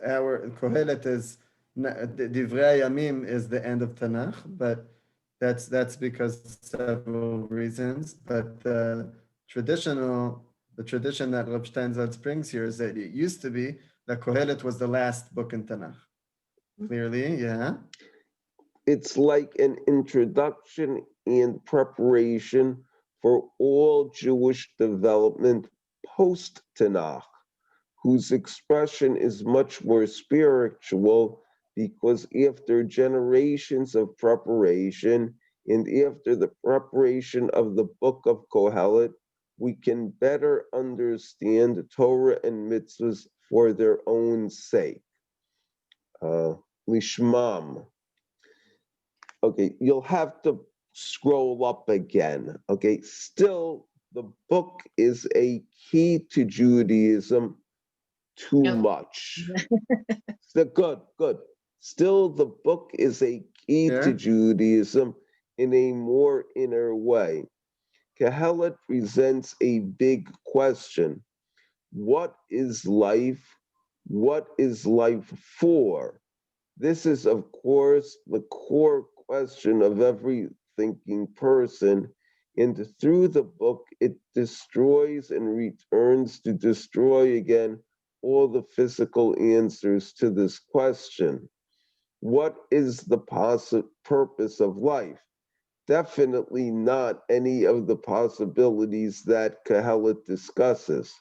Our Kohelet is, Divrei Yamim is the end of Tanakh, but that's because of several reasons. But the tradition that Rav Steinsaltz brings here is that it used to be that Kohelet was the last book in Tanakh. Clearly, yeah. it's like an introduction and preparation for all Jewish development post Tanakh, whose expression is much more spiritual because after generations of preparation and after the preparation of the book of Kohelet, we can better understand Torah and mitzvahs for their own sake. Lishmam. Okay, you'll have to scroll up again. Okay, still, the book is a key to Judaism too Nope. much. So good. Still, the book is a key to Judaism in a more inner way. Kohelet presents a big question. What is life? What is life for? This is, of course, the core question of every thinking person. And through the book, it destroys and returns to destroy again all the physical answers to this question. What is the purpose of life? Definitely not any of the possibilities that Kohelet discusses.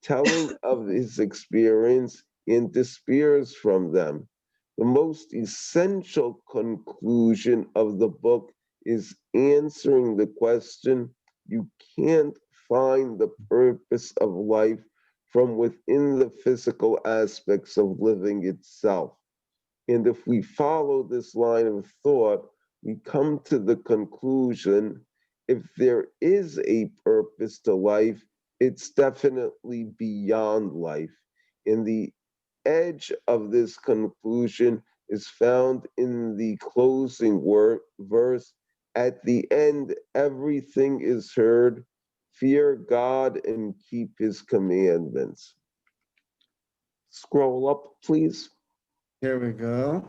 Telling of his experience and despairs from them. The most essential conclusion of the book is answering the question you can't find the purpose of life from within the physical aspects of living itself. And if we follow this line of thought, we come to the conclusion if there is a purpose to life, it's definitely beyond life. And the edge of this conclusion is found in the closing verse. At the end, everything is heard. Fear God and keep his commandments. Scroll up, please. Here we go.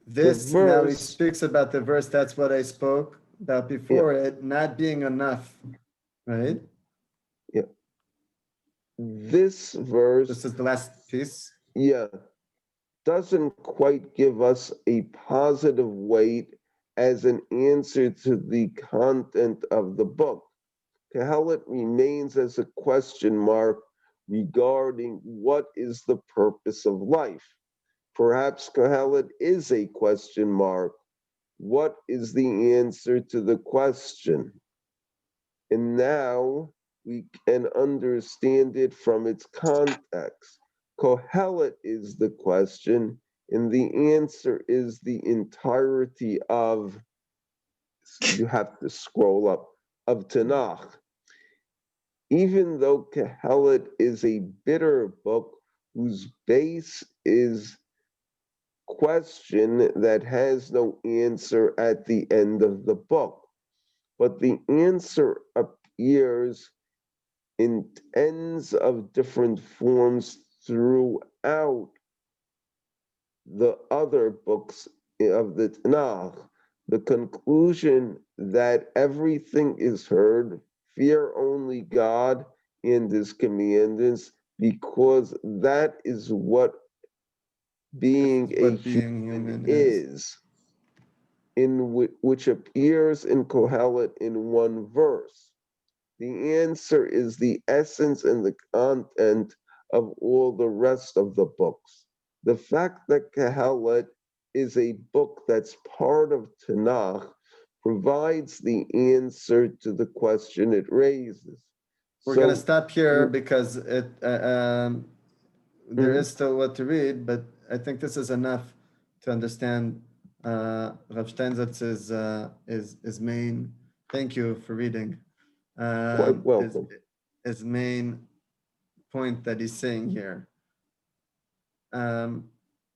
The This now he verse, speaks about the verse. That's what I spoke about before. It not being enough, right? yeah. This verse, This is the last piece. yeah, doesn't quite give us a positive weight as an answer to the content of the book. Kohelet remains as a question mark regarding what is the purpose of life. Perhaps Kohelet is a question mark. What is the answer to the question? And now we can understand it from its context. Kohelet is the question, and the answer is the entirety of, you have to scroll up, of Tanakh. even though Kohelet is a bitter book whose base is question that has no answer at the end of the book, but the answer appears in tens of different forms throughout the other books of the Tanach. The conclusion that everything is heard, fear only God and his commandments, because that is what being a What being human human is, which appears in Kohelet in one verse. The answer is the essence and the content of all the rest of the books. The fact that Kohelet is a book that's part of Tanakh provides the answer to the question it raises. We're going to stop here because there Mhm. is still what to read, but I think this is enough to understand Rav Steinsaltz's his main. Thank you for reading. Quite welcome. His main point that he's saying here.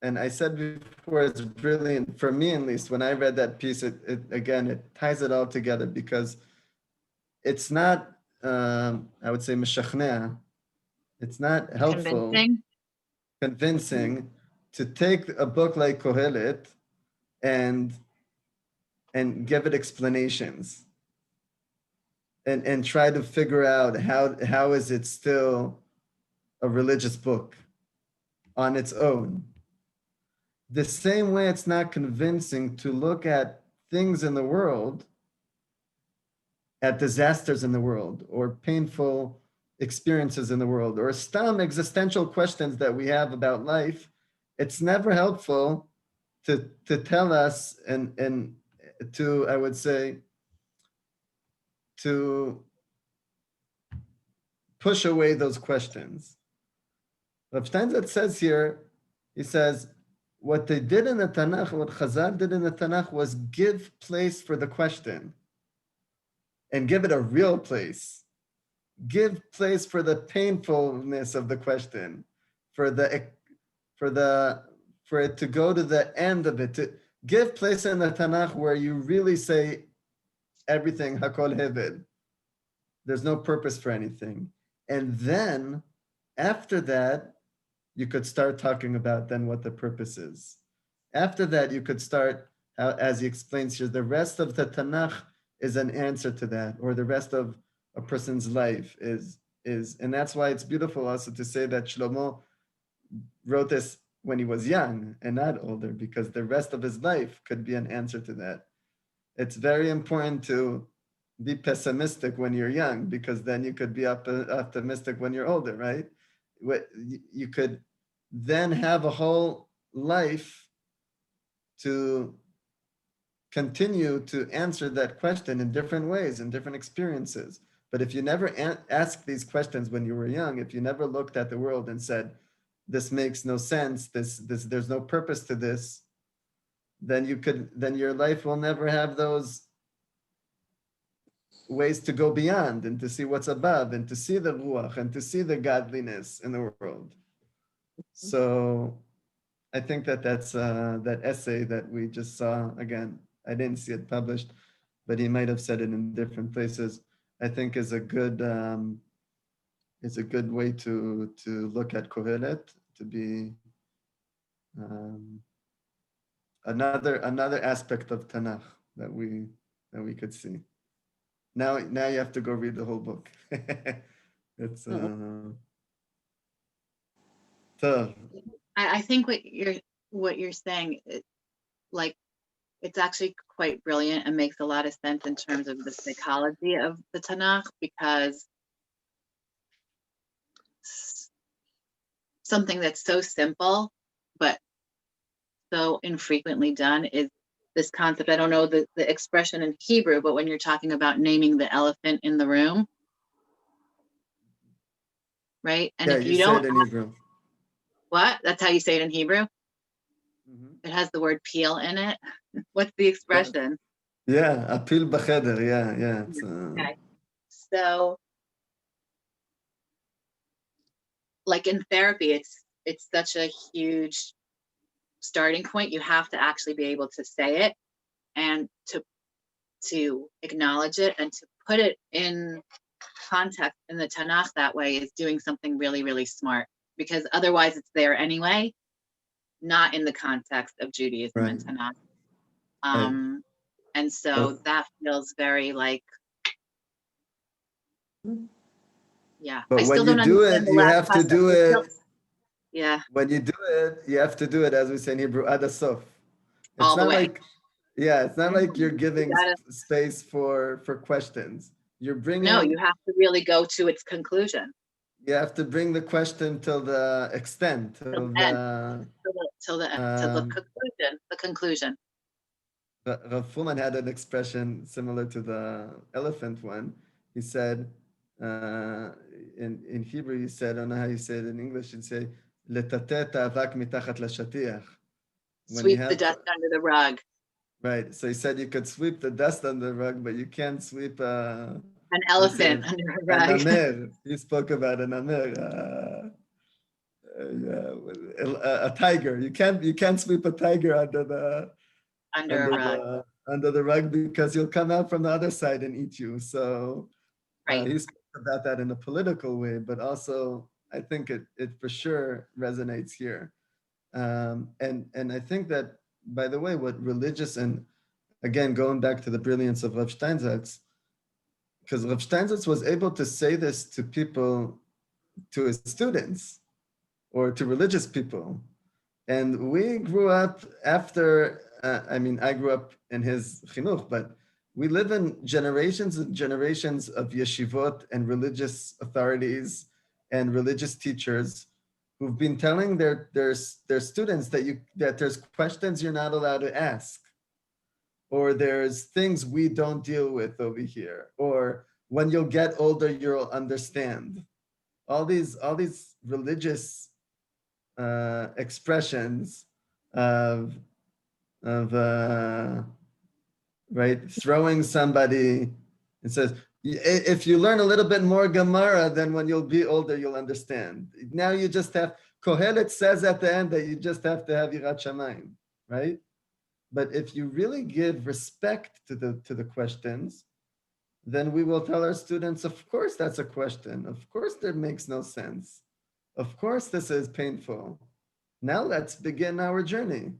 And I said before, it's brilliant for me, at least. When I read that piece, it ties it all together because it's not, I would say, meshachnea. It's not helpful, convincing to take a book like Kohelet and give it explanations and try to figure out how is it still a religious book on its own. The same way it's not convincing to look at things in the world, at disasters in the world, or painful experiences in the world, or some existential questions that we have about life. It's never helpful to tell us and to, I would say, to push away those questions. Rav Steinsaltz says here, he says, what they did in the Tanakh, what Chazal did in the Tanakh was give place for the question and give it a real place. Give place for the painfulness of the question, for it to go to the end of it, to give place in the Tanakh where you really say everything, Hakol Heved. There's no purpose for anything. And then after that, you could start talking about then what the purpose is. After that, you could start, as he explains here, the rest of the Tanakh is an answer to that, or the rest of a person's life is, and that's why it's beautiful also to say that Shlomo wrote this when he was young and not older, because the rest of his life could be an answer to that. It's very important to be pessimistic when you're young, because then you could be optimistic when you're older, right? You could then have a whole life to continue to answer that question in different ways, in different experiences. But if you never asked these questions when you were young, if you never looked at the world and said, this makes no sense, there's no purpose to this, then your life will never have those ways to go beyond and to see what's above and to see the ruach and to see the godliness in the world. So I think that's that essay that we just saw. Again, I didn't see it published, but he might have said it in different places. I think is a good way to look at Kohelet, to be another aspect of Tanakh that we could see. Now you have to go read the whole book. It's tough. I think what you're saying, like, it's actually quite brilliant and makes a lot of sense in terms of the psychology of the Tanakh, because something that's so simple but so infrequently done is this concept. I don't know the expression in Hebrew, but when you're talking about naming the elephant in the room, right? And Yeah, if you you say don't, it in Hebrew. what? That's how you say it in Hebrew? Mhm. It has the word peel in it. What's the expression? Yeah, apil b'cheder. Yeah. It's, Okay. So like in therapy, it's such a huge starting point. You have to actually be able to say it and to acknowledge it and to put it in context in the Tanakh that way is doing something really, really smart, because otherwise it's there anyway, not in the context of Judaism and Right. Tanakh. And so that feels very like, yeah. I But still when you don't do understand it, the you last have to concept. do it. Yeah, When you do it, you have to do it, as we say in Hebrew, ad hasof. It's all the not way. like, yeah, it's not like you're You giving gotta, space for questions. You're no, bringing, you have to really go to its conclusion. you have to bring the question till the extent, Till till the end, the, till the um, conclusion, the conclusion. Rav Fuhrman had an expression similar to the elephant one. He said, in Hebrew, he said, I don't know how you say it in English, he'd say, לטאטא האבק מתחת לשטיח. When you Sweep the have, dust under the rug. right, so he said you could sweep the dust under the rug, but you can't sweep An he said, elephant under a an rug. amer. He spoke about an amer, a tiger. You can't sweep a tiger under the Under a rug. under the rug because he'll come out from the other side and eat you. So Right. he spoke about that in a political way, but also I think it for sure resonates here. And I think that, by the way, what religious, and again going back to the brilliance of Rav Steinsaltz, because Rav Steinsaltz was able to say this to people, to his students, or to religious people. And we grew up after, I mean, I grew up in his chinuch, but we live in generations and generations of yeshivot and religious authorities and religious teachers who've been telling their students that there's questions you're not allowed to ask, or there's things we don't deal with over here, or when you'll get older, you'll understand. All these religious expressions of right, throwing somebody. It says, if you learn a little bit more Gemara, then when you'll be older, you'll understand. Now you just have, Kohelet says at the end that you just have to have Yirat Shamayim, right? But if you really give respect to the questions, then we will tell our students, of course that's a question. Of course that makes no sense. Of course this is painful. Now let's begin our journey.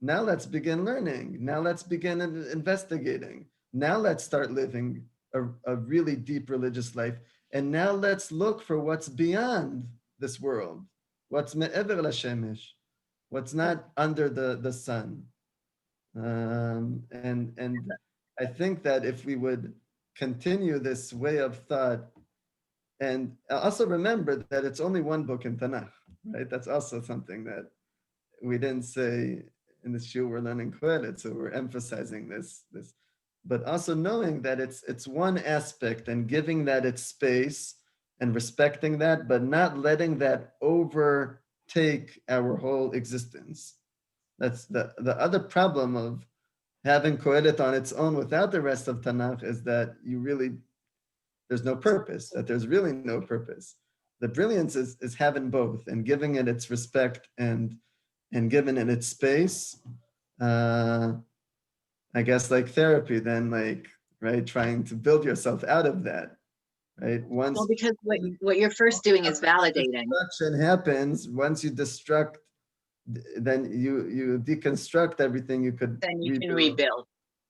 Now let's begin learning. Now let's begin investigating. Now let's start living a really deep religious life. And now let's look for what's beyond this world. What's me'ever l'shemesh. What's not under the sun. And I think that if we would continue this way of thought, and also remember that it's only one book in Tanakh, right? That's also something that we didn't say in the shiur. We're learning Kohelet, so we're emphasizing this. But also knowing that it's one aspect and giving that its space and respecting that, but not letting that overtake our whole existence. That's the other problem of having Kohelet on its own without the rest of Tanakh, is that there's no purpose, that there's really no purpose. The brilliance is having both and giving it its respect and giving it its space. I guess like therapy, then right, trying to build yourself out of that, right? Well, because what you're first doing is validating. Destruction happens, once you destruct, then you deconstruct everything you could. Then you can rebuild.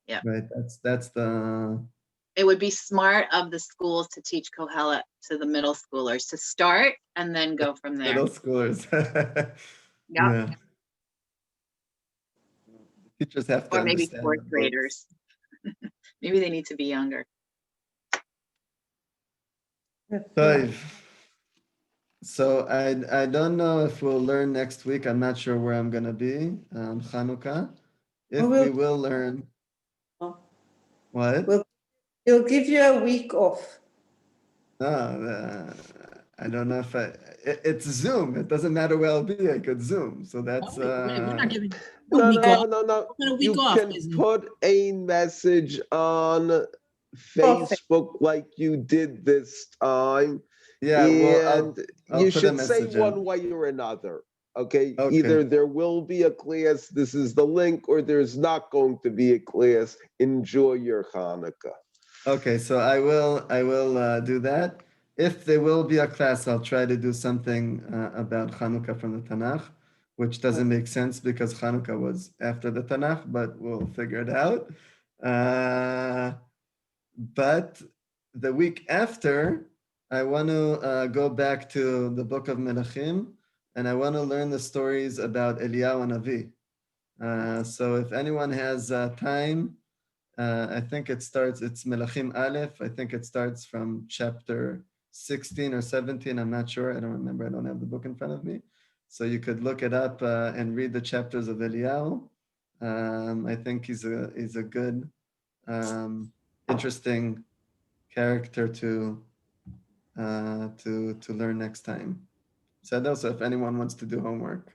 Yeah. Right. That's the. It would be smart of the schools to teach Kohelet to the middle schoolers, to start and then go from there. Middle schoolers. Yeah. Teachers have to or maybe understand fourth graders. Maybe they need to be younger. So I don't know if we'll learn next week. I'm not sure where I'm gonna be. Chanukah. If we will learn. What? We'll give you a week off. No, I don't know if it's Zoom. It doesn't matter where I'll be. I could Zoom. So that's. We're not giving No. a week You off, can Disney. put a message on Facebook like you did this time. Yeah, well, and I'll you put a should say message in. one way or another. Okay? Okay. Either there will be a class, this is the link, or there's not going to be a class. Enjoy your Hanukkah. Okay, so I will do that. If there will be a class, I'll try to do something about Hanukkah from the Tanach, which doesn't make sense because Hanukkah was after the Tanakh, but we'll figure it out. But the week after, I want to go back to the book of Melachim, and I want to learn the stories about Eliyahu and Avi. So if anyone has time, I think it's Melachim Aleph. I think it starts from chapter 16 or 17. I'm not sure. I don't remember. I don't have the book in front of me. So you could look it up and read the chapters of Eliyahu. I think he's a good, interesting character to learn next time. So also, if anyone wants to do homework.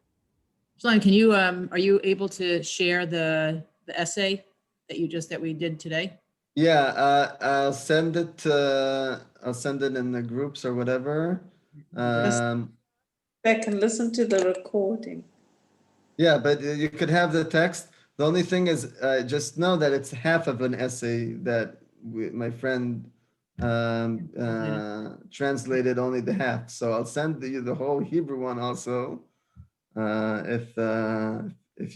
Shlomo, can you, are you able to share the essay that we did today? Yeah, I'll send it. I'll send it in the groups or whatever. Back and listen to the recording. Yeah, but you could have the text. The only thing is, just know that it's half of an essay that my friend translated only the half. So I'll send you the whole Hebrew one also. If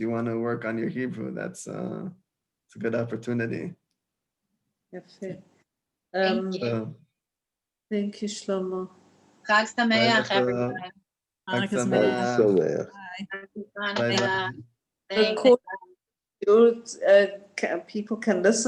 you want to work on your Hebrew, it's a good opportunity. Yפה. Thank you. So, Thank you, Shlomo. Chag Sameach, Bye, everyone. Hanukkah Thanks, Sameach. So Sameach. there. Happy Bye, Hanukkah. bye. Thank Record- People can listen